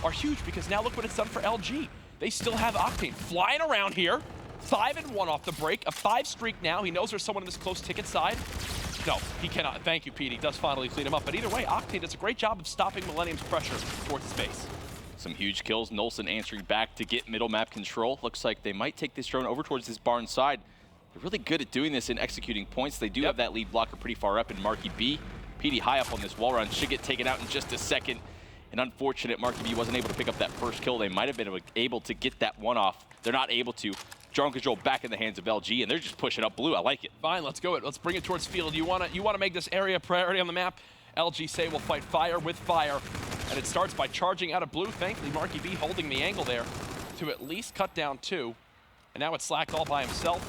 are huge because now look what it's done for LG. They still have Octane flying around here. 5-1 off the break, a 5 streak now. He knows there's someone in this close ticket side. No, he cannot. Thank you, PD. Does finally clean him up. But either way, Octane does a great job of stopping Millenium's pressure towards his base. Some huge kills. Nolson answering back to get middle map control. Looks like they might take this drone over towards this barn side. They're really good at doing this and executing points. They do have that lead blocker pretty far up in Marky B. PD high up on this wall run. Should get taken out in just a second. And unfortunate, Marky B wasn't able to pick up that first kill. They might have been able to get that one off. They're not able to. Drone control back in the hands of LG, and they're just pushing up blue. I like it. Fine, let's go. Let's bring it towards field. You want to make this area a priority on the map? LG say we'll fight fire with fire. And it starts by charging out of blue. Thankfully, Marky B holding the angle there to at least cut down 2. And now it's Slack all by himself,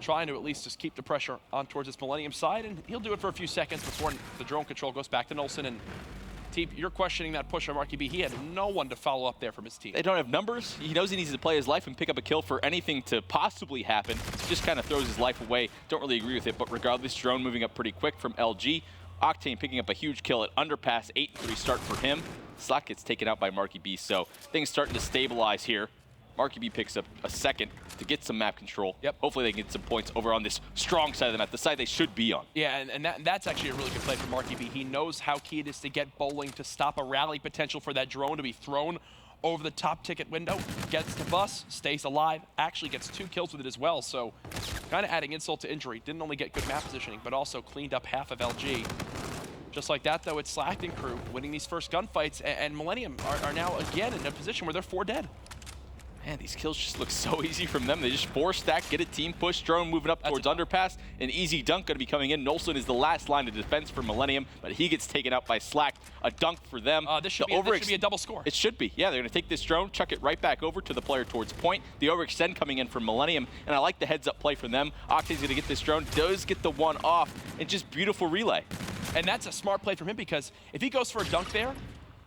trying to at least just keep the pressure on towards this Millenium side. And he'll do it for a few seconds before the drone control goes back to Nolson. And Teep, you're questioning that push on Marky B. He had no one to follow up there from his team. They don't have numbers. He knows he needs to play his life and pick up a kill for anything to possibly happen. Just kind of throws his life away. Don't really agree with it, but regardless, Drone moving up pretty quick from LG. Octane picking up a huge kill at Underpass, 8-3 start for him. Slack gets taken out by Marky B, so things starting to stabilize here. Marky B picks up a second to get some map control. Yep. Hopefully they can get some points over on this strong side of the map, the side they should be on. Yeah, and that's actually a really good play from Marky B. He knows how key it is to get bowling, to stop a rally potential for that drone to be thrown over the top ticket window. Gets the bus, stays alive, actually gets 2 kills with it as well. So kind of adding insult to injury. Didn't only get good map positioning, but also cleaned up half of LG. Just like that, though, it's Slacked and crew winning these first gunfights, and Millenium are now again in a position where they're 4 dead. Man, these kills just look so easy from them. They just 4-stack, get a team push, Drone moving up towards Underpass. An easy dunk going to be coming in. Nolson is the last line of defense for Millenium, but he gets taken out by Slack. A dunk for them. This should be a double score. It should be. Yeah, they're going to take this drone, chuck it right back over to the player towards point. The overextend coming in from Millenium, and I like the heads-up play from them. Octane's going to get this drone, does get the one off, and just beautiful relay. And that's a smart play from him, because if he goes for a dunk there,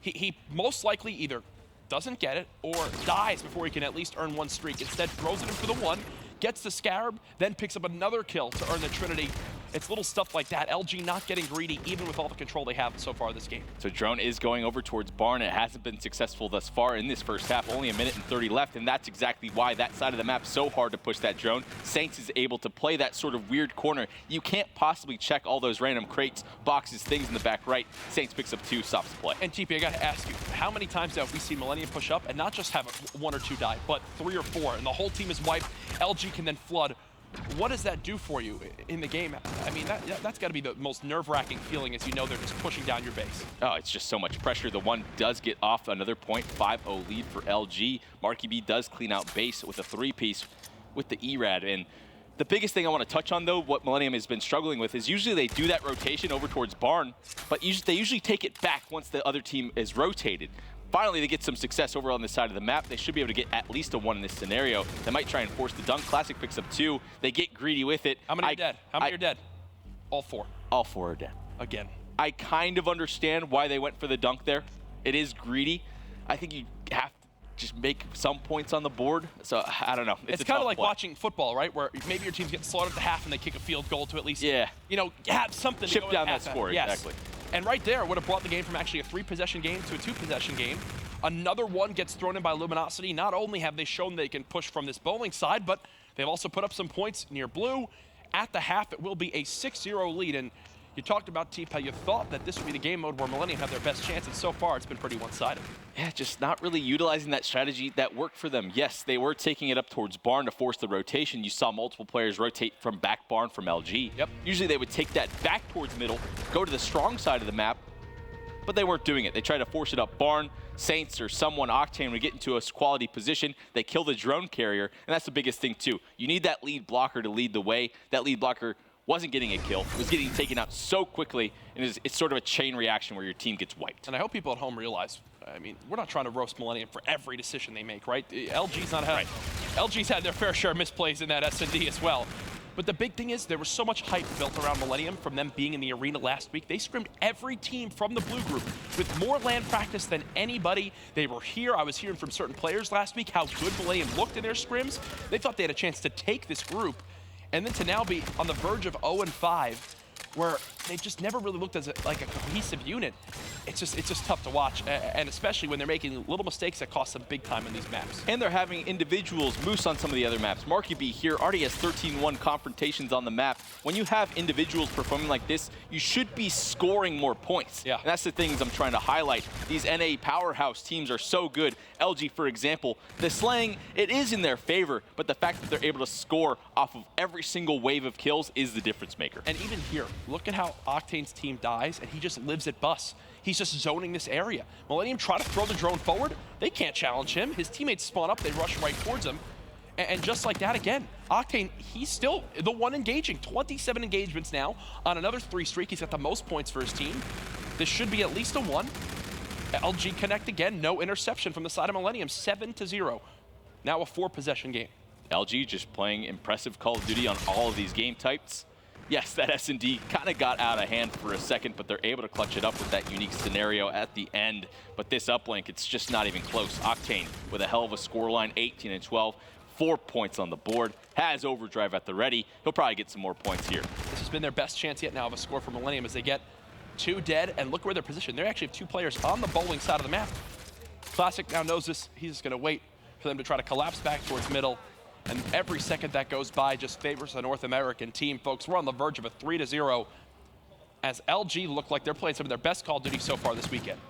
he most likely either doesn't get it or dies before he can at least earn 1 streak. Instead, throws it in for the 1, gets the Scarab, then picks up another kill to earn the Trinity. It's little stuff like that. LG not getting greedy, even with all the control they have so far this game. So Drone is going over towards Barn. It hasn't been successful thus far in this first half. Only 1 minute and 30 left, and that's exactly why that side of the map is so hard to push that drone. Saints is able to play that sort of weird corner. You can't possibly check all those random crates, boxes, things in the back right. Saints picks up 2, stops the play. And TP, I gotta ask you, how many times have we seen Millenium push up and not just have 1 or 2 die, but 3 or 4, and the whole team is wiped? LG can then flood. What does that do for you in the game? I mean, that's got to be the most nerve-wracking feeling, as you know they're just pushing down your base. Oh, it's just so much pressure. The 1 does get off another point, 5-0 lead for LG. Marky B does clean out base with a 3-piece with the ERAD. And the biggest thing I want to touch on, though, what Millenium has been struggling with, is usually they do that rotation over towards Barn, but they usually take it back once the other team is rotated. Finally, they get some success over on this side of the map. They should be able to get at least a 1 in this scenario. They might try and force the dunk. Classic picks up 2. They get greedy with it. How many are dead? How many are dead? All 4. All 4 are dead. Again. I kind of understand why they went for the dunk there. It is greedy. I think you have to just make some points on the board. So, I don't know. It's kind of like watching football, right? Where maybe your team's getting slaughtered at the half and they kick a field goal to at least, you know, have something to chip go down at that score, yes. exactly. And right there would have brought the game from actually a 3-possession game to a 2-possession game. Another 1 gets thrown in by Luminosity. Not only have they shown they can push from this bowling side, but they've also put up some points near blue. At the half, it will be a 6-0 lead. And you talked about, Teep, how you thought that this would be the game mode where Millenium had their best chance, and so far it's been pretty one-sided. Yeah, just not really utilizing that strategy that worked for them. Yes, they were taking it up towards Barn to force the rotation. You saw multiple players rotate from back Barn from LG. Yep. Usually they would take that back towards middle, go to the strong side of the map, but they weren't doing it. They tried to force it up Barn. Saints or someone, Octane, would get into a quality position. They kill the drone carrier, and that's the biggest thing too. You need that lead blocker to lead the way. That lead blocker wasn't getting a kill, was getting taken out so quickly, and it's sort of a chain reaction where your team gets wiped. And I hope people at home realize, I mean, we're not trying to roast Millenium for every decision they make, right? LG's had their fair share of misplays in that S&D as well. But the big thing is there was so much hype built around Millenium from them being in the arena last week. They scrimmed every team from the blue group with more land practice than anybody. They were here. I was hearing from certain players last week how good Millenium looked in their scrims. They thought they had a chance to take this group. And then to now be on the verge of 0-5, where they just never really looked as like a cohesive unit. It's just tough to watch, and especially when they're making little mistakes that cost them big time in these maps. And they're having individuals, Moose on some of the other maps. Marky B here already has 13-1 confrontations on the map. When you have individuals performing like this, you should be scoring more points. Yeah. And that's the things I'm trying to highlight. These NA powerhouse teams are so good. LG, for example, the slaying, it is in their favor, but the fact that they're able to score off of every single wave of kills is the difference maker. And even here, look at how Octane's team dies, and he just lives at bus. He's just zoning this area. Millenium try to throw the drone forward. They can't challenge him. His teammates spawn up. They rush right towards him. And just like that, again, Octane, he's still the one engaging. 27 engagements now on another 3 streak. He's got the most points for his team. This should be at least a 1. LG connect again. No interception from the side of Millenium. 7-0. Now a 4-possession game. LG just playing impressive Call of Duty on all of these game types. Yes, that S&D kind of got out of hand for a second, but they're able to clutch it up with that unique scenario at the end. But this uplink, it's just not even close. Octane with a hell of a scoreline, 18 and 12, 4 points on the board, has Overdrive at the ready. He'll probably get some more points here. This has been their best chance yet now of a score for Millenium as they get 2 dead, and look where they're positioned. They actually have 2 players on the bowling side of the map. Classic now knows this. He's just going to wait for them to try to collapse back towards middle. And every second that goes by just favors the North American team. Folks, we're on the verge of a 3-0 as LG look like they're playing some of their best Call of Duty so far this weekend.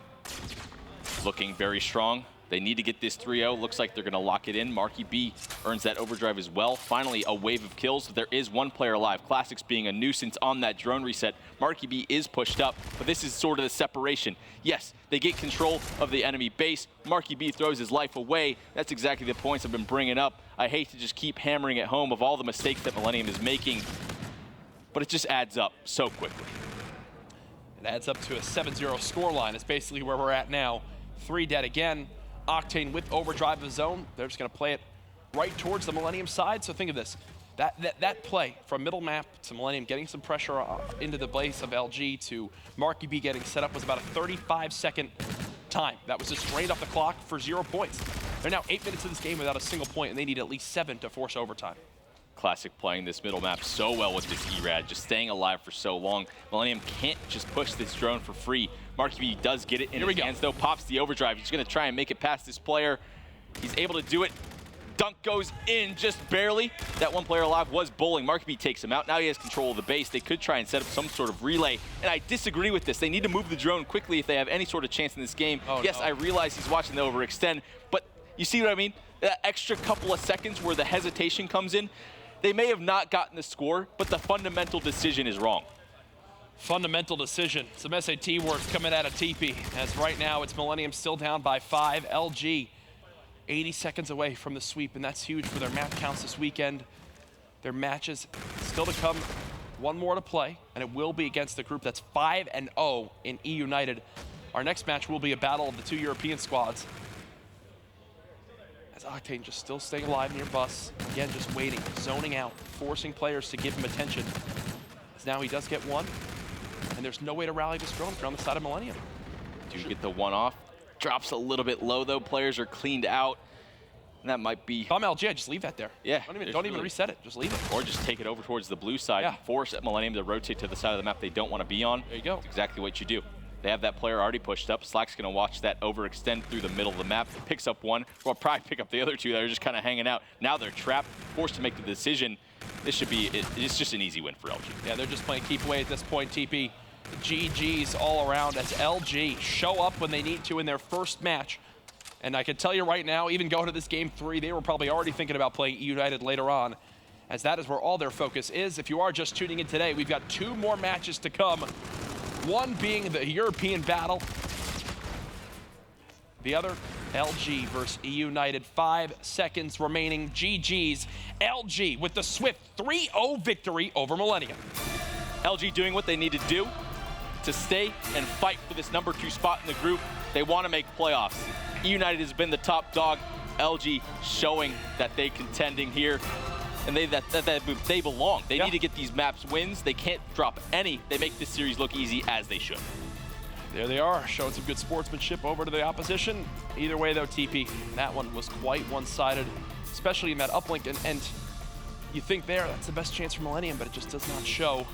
Looking very strong. They need to get this 3-0. Looks like they're going to lock it in. Marky B earns that Overdrive as well. Finally, a wave of kills. There is 1 player alive. Classics being a nuisance on that drone reset. Marky B is pushed up, but this is sort of the separation. Yes, they get control of the enemy base. Marky B throws his life away. That's exactly the points I've been bringing up. I hate to just keep hammering it home of all the mistakes that Millenium is making, but it just adds up so quickly. It adds up to a 7-0 scoreline. It's basically where we're at now. 3 dead again. Octane with Overdrive of his own. They're just going to play it right towards the Millenium side. So think of this. That play from middle map to Millenium getting some pressure into the base of LG to Marky B getting set up was about a 35-second time. That was just drained off the clock for 0 points. They're now 8 minutes in this game without a single point, and they need at least 7 to force overtime. Classic playing this middle map so well with this ERAD, just staying alive for so long. Millenium can't just push this drone for free. Marky B does get it in his hands though, pops the Overdrive. He's gonna try and make it past this player. He's able to do it. Dunk goes in just barely. That 1 player alive was bowling. Marky B takes him out. Now he has control of the base. They could try and set up some sort of relay. And I disagree with this. They need to move the drone quickly if they have any sort of chance in this game. Yes, no. I realize he's watching the overextend, but you see what I mean? That extra couple of seconds where the hesitation comes in. They may have not gotten the score, but the fundamental decision is wrong. Fundamental decision. Some SAT words coming out of TP. As right now, it's Millenium still down by 5. LG 80 seconds away from the sweep, and that's huge for their map counts this weekend. Their matches still to come. 1 more to play, and it will be against the group that's 5-0 in E United. Our next match will be a battle of the 2 European squads. Octane just still staying alive near bus. Again, just waiting, zoning out, forcing players to give him attention. As now he does get 1, and there's no way to rally this drone if you're on the side of Millenium. Do get the 1 off. Drops a little bit low though. Players are cleaned out. And that might be... If I'm LG, I just leave that there. Yeah. Don't even reset it. Just leave it. Or just take it over towards the blue side. Yeah. Force Millenium to rotate to the side of the map they don't want to be on. There you go. That's exactly what you do. They have that player already pushed up. Slack's going to watch that overextend through the middle of the map. Picks up 1. Well, probably pick up the other 2 that are just kind of hanging out. Now they're trapped, forced to make the decision. This should be, it's just an easy win for LG. Yeah, they're just playing keep away at this point, TP. GG's all around as LG show up when they need to in their first match. And I can tell you right now, even going to this game 3, they were probably already thinking about playing E United later on, as that is where all their focus is. If you are just tuning in today, we've got 2 more matches to come. One being the European battle. The other, LG versus E United. 5 seconds remaining. GG's. LG with the swift 3-0 victory over Millenium. LG doing what they need to do to stay and fight for this number 2 spot in the group. They want to make playoffs. E United has been the top dog. LG showing that they contending here. And they belong. They need to get these maps wins. They can't drop any. They make this series look easy as they should. There they are, showing some good sportsmanship over to the opposition. Either way though, TP, that one was quite one-sided, especially in that uplink. And you think that's the best chance for Millenium, but it just does not show.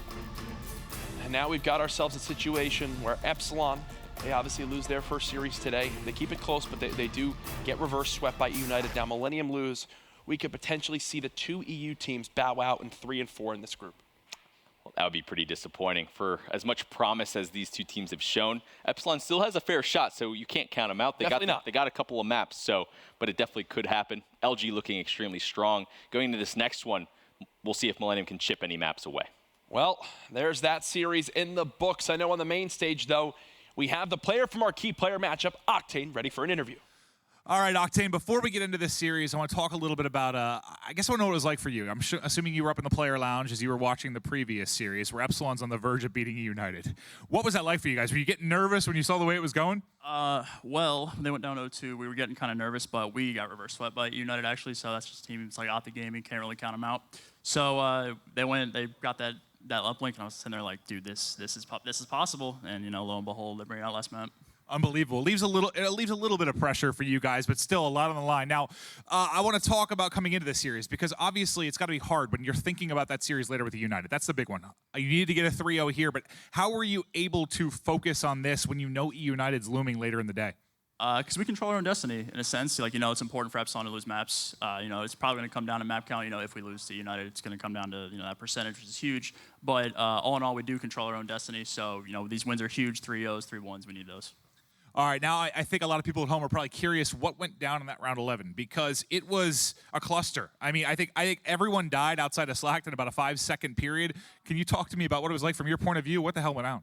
And now we've got ourselves a situation where Epsilon, they obviously lose their first series today. They keep it close, but they do get reverse swept by E United. Now Millenium lose. We could potentially see the 2 EU teams bow out in 3 and 4 in this group. Well, that would be pretty disappointing. For as much promise as these 2 teams have shown, Epsilon still has a fair shot, so you can't count them out. They got a couple of maps, but it definitely could happen. LG looking extremely strong. Going into this next one, we'll see if Millenium can chip any maps away. Well, there's that series in the books. I know on the main stage, though, we have the player from our key player matchup, Octane, ready for an interview. All right, Octane, before we get into this series, I want to talk a little bit about, I guess I want to know what it was like for you. I'm assuming you were up in the player lounge as you were watching the previous series where Epsilon's on the verge of beating E United. What was that like for you guys? Were you getting nervous when you saw the way it was going? Well, they went down 0-2. We were getting kind of nervous, but we got reverse swept by E United, actually, so that's just a team that's like off the game. You can't really count them out. So they got that that uplink, and I was sitting there like, dude, this is possible. And you know, lo and behold, they bring out last map. Unbelievable. It leaves a little bit of pressure for you guys, but still a lot on the line. Now, I want to talk about coming into this series because obviously it's got to be hard when you're thinking about that series later with the United. That's the big one. You need to get a 3-0 here, but how were you able to focus on this when you know United's looming later in the day? Because we control our own destiny in a sense. Like, you know, it's important for Epsilon to lose maps. You know, it's probably going to come down to map count. You know, if we lose to United, it's going to come down to, you know, that percentage, which is huge. But all in all, we do control our own destiny. So, you know, these wins are huge. 3-0s, 3-1s. We need those. All right, now I think a lot of people at home are probably curious what went down in that round 11 because it was a cluster. I mean, I think everyone died outside of Slacked in about a 5-second period. Can you talk to me about what it was like from your point of view? What the hell went down?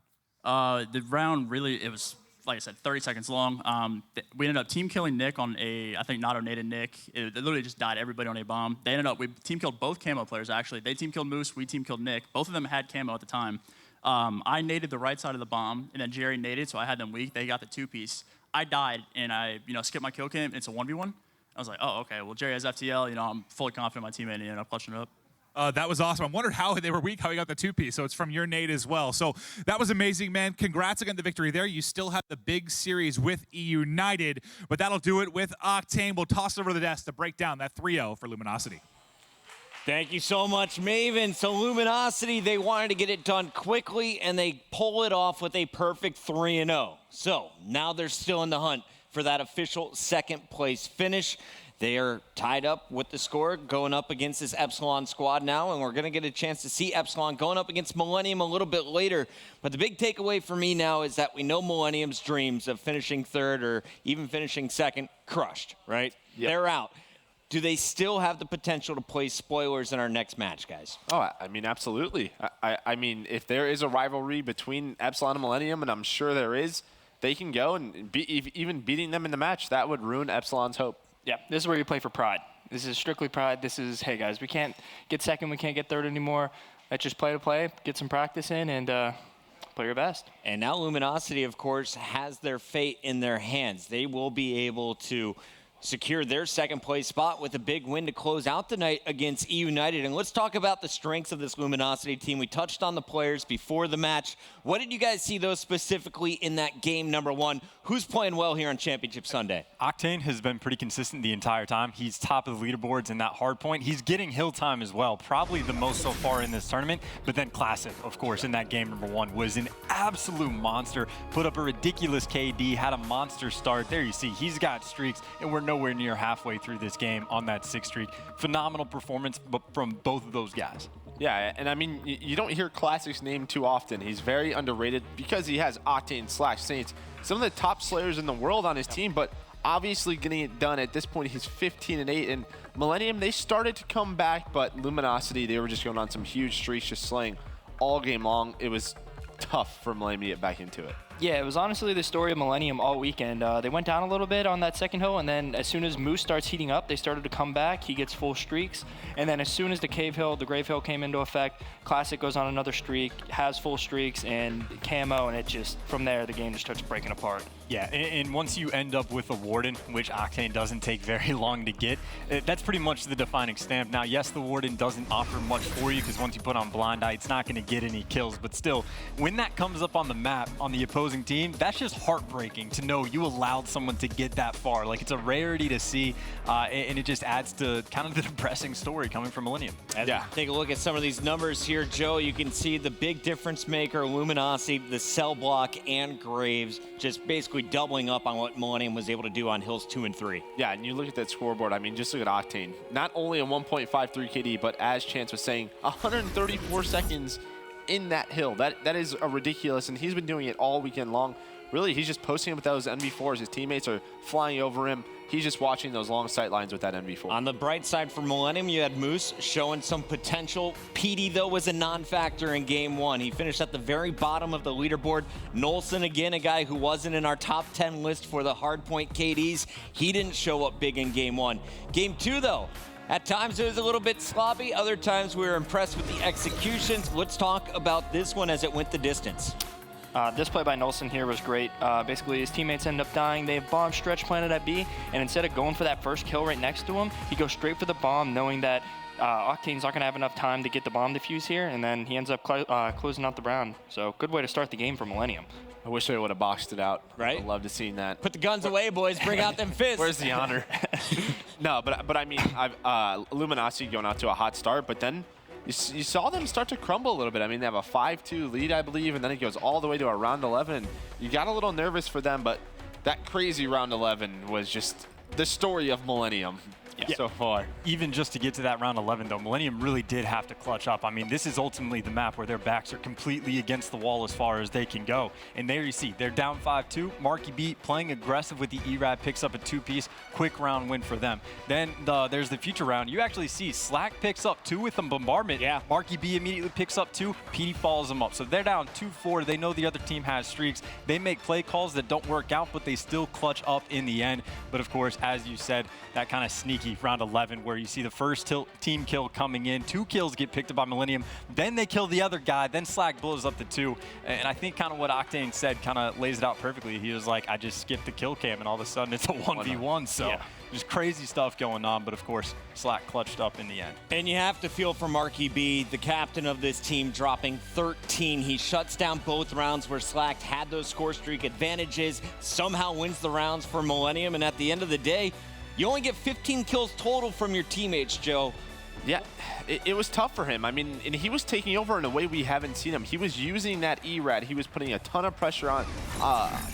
The round really, it was, like I said, 30 seconds long. We ended up team killing Nick on I think not donated Nick. It literally just died everybody on a bomb. We team killed both camo players actually. They team killed Moose, we team killed Nick. Both of them had camo at the time. I naded the right side of the bomb, and then Jerry naded, so I had them weak. They got the 2-piece. I died, and I, you know, skipped my kill cam. It's a 1v1. I was like, oh, okay. Well, Jerry has FTL. You know, I'm fully confident in my teammate, and he ended up clutching it up. That was awesome. I wondered how they were weak, how he got the 2-piece. So it's from your nade as well. So that was amazing, man. Congrats again on the victory there. You still have the big series with United, but that'll do it with Octane. We'll toss it over the desk to break down that 3-0 for Luminosity. Thank you so much, Maven. So Luminosity, they wanted to get it done quickly, and they pull it off with a perfect 3-0. So now they're still in the hunt for that official second place finish. They are tied up with the score going up against this Epsilon squad now, and we're going to get a chance to see Epsilon going up against Millenium a little bit later. But the big takeaway for me now is that we know Millennium's dreams of finishing third or even finishing second crushed, right? Yep. They're out. Do they still have the potential to play spoilers in our next match, guys? Oh, I mean, absolutely. I mean, if there is a rivalry between Epsilon and Millennium, and I'm sure there is, they can go and even beating them in the match, that would ruin Epsilon's hope. Yeah, this is where you play for pride. This is strictly pride. This is, hey, guys, we can't get second, we can't get third anymore. Let's just play to play, get some practice in, and play your best. And now Luminosity, of course, has their fate in their hands. They will be able to secure their second place spot with a big win to close out the night against United. And let's talk about the strengths of this Luminosity team. We touched on the players before the match. What did you guys see those specifically in that game number one? Who's playing well here on Championship Sunday? Octane has been pretty consistent the entire time. He's top of the leaderboards in that hard point. He's getting hill time as well, probably the most so far in this tournament. But then Classic, of course, in that game number one was an absolute monster. Put up a ridiculous KD, had a monster start. There you see, he's got streaks, and we're nowhere near halfway through this game on that 6th streak. Phenomenal performance from both of those guys. Yeah, and I mean, you don't hear Classic's name too often. He's very underrated because he has Octane / Saints, some of the top slayers in the world on his team, but obviously getting it done at this point. He's 15-8, and Millennium, they started to come back, but Luminosity, they were just going on some huge streaks, just slaying all game long. It was tough for Millennium to get back into it. Yeah, it was honestly the story of Millennium all weekend. They went down a little bit on that second hill, and then as soon as Moose starts heating up, they started to come back. He gets full streaks. And then as soon as the Grave Hill came into effect, Classic goes on another streak, has full streaks, and camo, and it just, from there, the game just starts breaking apart. Yeah, and once you end up with a Warden, which Octane doesn't take very long to get, that's pretty much the defining stamp. Now, yes, the Warden doesn't offer much for you because once you put on Blind Eye, it's not going to get any kills. But still, when that comes up on the map on the opposing team, that's just heartbreaking to know you allowed someone to get that far. Like, it's a rarity to see, and it just adds to kind of the depressing story coming from Millennium. Yeah. Take a look at some of these numbers here, Joe. You can see the big difference maker, Luminosity, the Cell Block, and Graves, just basically doubling up on what Millennium was able to do on hills 2 and 3. Yeah, and you look at that scoreboard, I mean, just look at Octane. Not only a 1.53 KD, but as Chance was saying, 134 seconds in that hill. That is a ridiculous, and he's been doing it all weekend long. Really, he's just posting up with those NV4s. His teammates are flying over him. He's just watching those long sight lines with that NV4. On the bright side for Millennium, you had Moose showing some potential. PD, though, was a non-factor in game one. He finished at the very bottom of the leaderboard. Nolson, again, a guy who wasn't in our top 10 list for the hardpoint KDs. He didn't show up big in game one. Game two, though, at times it was a little bit sloppy. Other times we were impressed with the executions. Let's talk about this one as it went the distance. This play by Nolson here was great. Basically, his teammates ended up dying. They bombed stretch planted at B, and instead of going for that first kill right next to him, he goes straight for the bomb, knowing that Octane's not going to have enough time to get the bomb defuse here, and then he ends up closing out the round. So good way to start the game for Millenium. I wish they would have boxed it out. Right? I'd love to see that. Put the guns away, boys. Bring out them fists. Where's the honor? No, but I mean, Luminosity going out to a hot start, but then you saw them start to crumble a little bit. I mean, they have a 5-2 lead, I believe, and then it goes all the way to a round 11. And you got a little nervous for them, but that crazy round 11 was just the story of Millenium. Yeah. So far. Even just to get to that round 11, though, Millenium really did have to clutch up. I mean, this is ultimately the map where their backs are completely against the wall as far as they can go. And there you see, they're down 5-2. Marky B playing aggressive with the E-Rad, picks up a 2-piece. Quick round win for them. Then there's the future round. You actually see Slack picks up 2 with the bombardment. Yeah. Marky B immediately picks up 2. PD follows them up. So they're down 2-4. They know the other team has streaks. They make play calls that don't work out, but they still clutch up in the end. But of course, as you said, that kind of sneaky round 11 where you see the first team kill coming in. 2 kills get picked up by Millenium. Then they kill the other guy. Then Slack blows up the 2. And I think kind of what Octane said kind of lays it out perfectly. He was like, I just skipped the kill cam, and all of a sudden it's a 1v1. So yeah. Just crazy stuff going on. But of course, Slack clutched up in the end. And you have to feel for Marky B, the captain of this team, dropping 13. He shuts down both rounds where Slack had those score streak advantages, somehow wins the rounds for Millenium, and at the end of the day, you only get 15 kills total from your teammates, Joe. Yeah, it was tough for him. I mean, and he was taking over in a way we haven't seen him. He was using that E-Rad. He was putting a ton of pressure on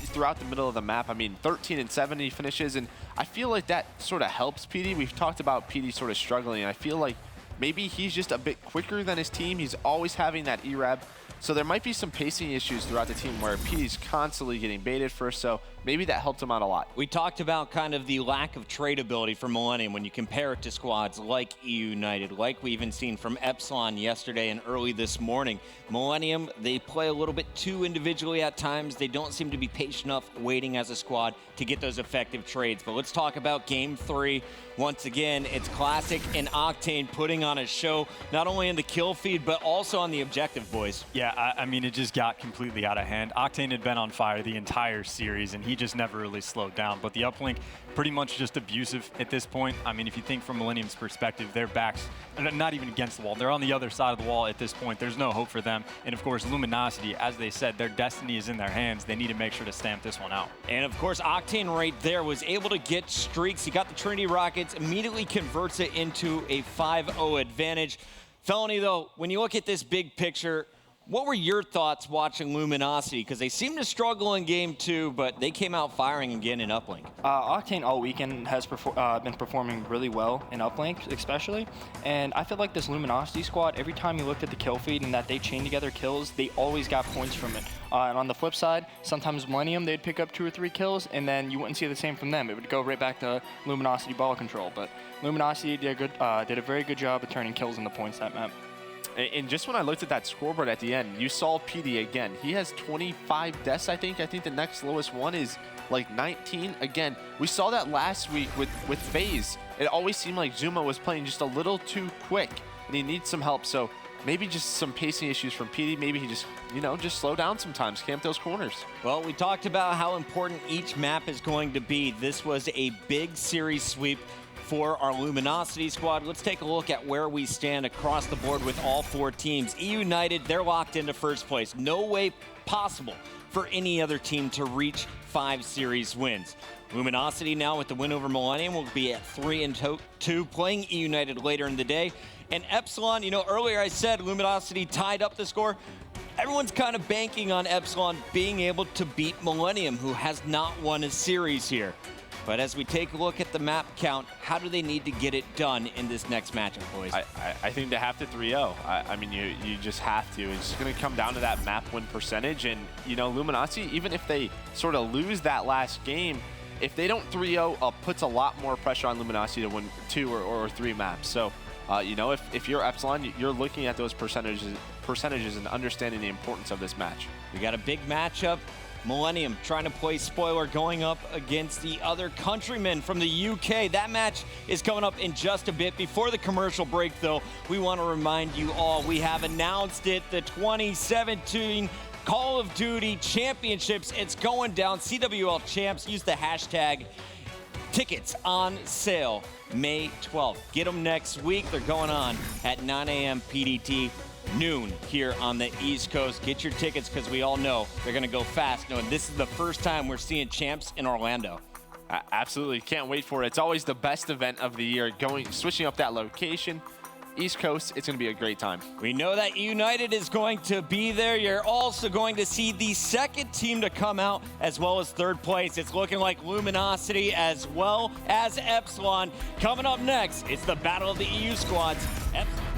throughout the middle of the map. I mean, 13 and 7 he finishes, and I feel like that sort of helps PD. We've talked about PD sort of struggling, and I feel like maybe he's just a bit quicker than his team. He's always having that E-Rad. So there might be some pacing issues throughout the team where PD's constantly getting baited first, so maybe that helped him out a lot. We talked about kind of the lack of tradability for Millenium when you compare it to squads like EU United, like we even seen from Epsilon yesterday and early this morning. Millenium, they play a little bit too individually at times. They don't seem to be patient enough waiting as a squad to get those effective trades. But let's talk about Game 3. Once again, it's Classic and Octane putting on a show, not only in the kill feed, but also on the objective, boys. Yeah, I mean, it just got completely out of hand. Octane had been on fire the entire series, and he just never really slowed down. But the uplink, pretty much just abusive at this point. I mean, if you think from Millenium's perspective, their backs are not even against the wall. They're on the other side of the wall at this point. There's no hope for them. And of course, Luminosity, as they said, their destiny is in their hands. They need to make sure to stamp this one out. And of course, Octane right there was able to get streaks. He got the Trinity Rockets, immediately converts it into a 5-0 advantage. Felony, though, when you look at this big picture, what were your thoughts watching Luminosity? Because they seemed to struggle in Game 2, but they came out firing again in Uplink. Octane all weekend has been performing really well in Uplink, especially. And I feel like this Luminosity squad, every time you looked at the kill feed and that they chain together kills, they always got points from it. And on the flip side, sometimes Millenium, they'd pick up 2 or 3 kills, and then you wouldn't see the same from them. It would go right back to Luminosity ball control. But Luminosity did a very good job of turning kills into points that map. And just when I looked at that scoreboard at the end, you saw PD again. He has 25 deaths, I think. I think the next lowest one is like 19. Again, we saw that last week with FaZe. It always seemed like Zuma was playing just a little too quick, and he needs some help. So maybe just some pacing issues from PD. Maybe he just, just slow down sometimes, camp those corners. Well, we talked about how important each map is going to be. This was a big series sweep for our Luminosity squad. Let's take a look at where we stand across the board with all 4 teams. EU United, they're locked into first place. No way possible for any other team to reach 5 series wins. Luminosity now with the win over Millenium will be at 3-2, playing EU United later in the day. And Epsilon, earlier I said Luminosity tied up the score. Everyone's kind of banking on Epsilon being able to beat Millenium, who has not won a series here. But as we take a look at the map count, how do they need to get it done in this next matchup, boys? I think they have to 3-0. I mean, you just have to. It's going to come down to that map win percentage. And, Luminosity, even if they sort of lose that last game, if they don't 3-0, puts a lot more pressure on Luminosity to win 2 or 3 maps. So, if you're Epsilon, you're looking at those percentages and understanding the importance of this match. We got a big matchup. Millenium trying to play spoiler, going up against the other countrymen from the UK. That match is coming up in just a bit. Before the commercial break, though, we want to remind you all, we have announced it, the 2017 Call of Duty Championships. It's going down. CWL Champs, use the hashtag Tickets on sale May 12th. Get them next week. They're going on at 9 a.m. PDT, noon here on the East Coast. Get your tickets because we all know they're going to go fast, knowing this is the first time we're seeing champs in Orlando. Absolutely, can't wait for it. It's always the best event of the year, switching up that location. East Coast, it's going to be a great time. We know that United is going to be there. You're also going to see the second team to come out, as well as third place. It's looking like Luminosity as well as Epsilon. Coming up next, it's the Battle of the EU Squads. Epsilon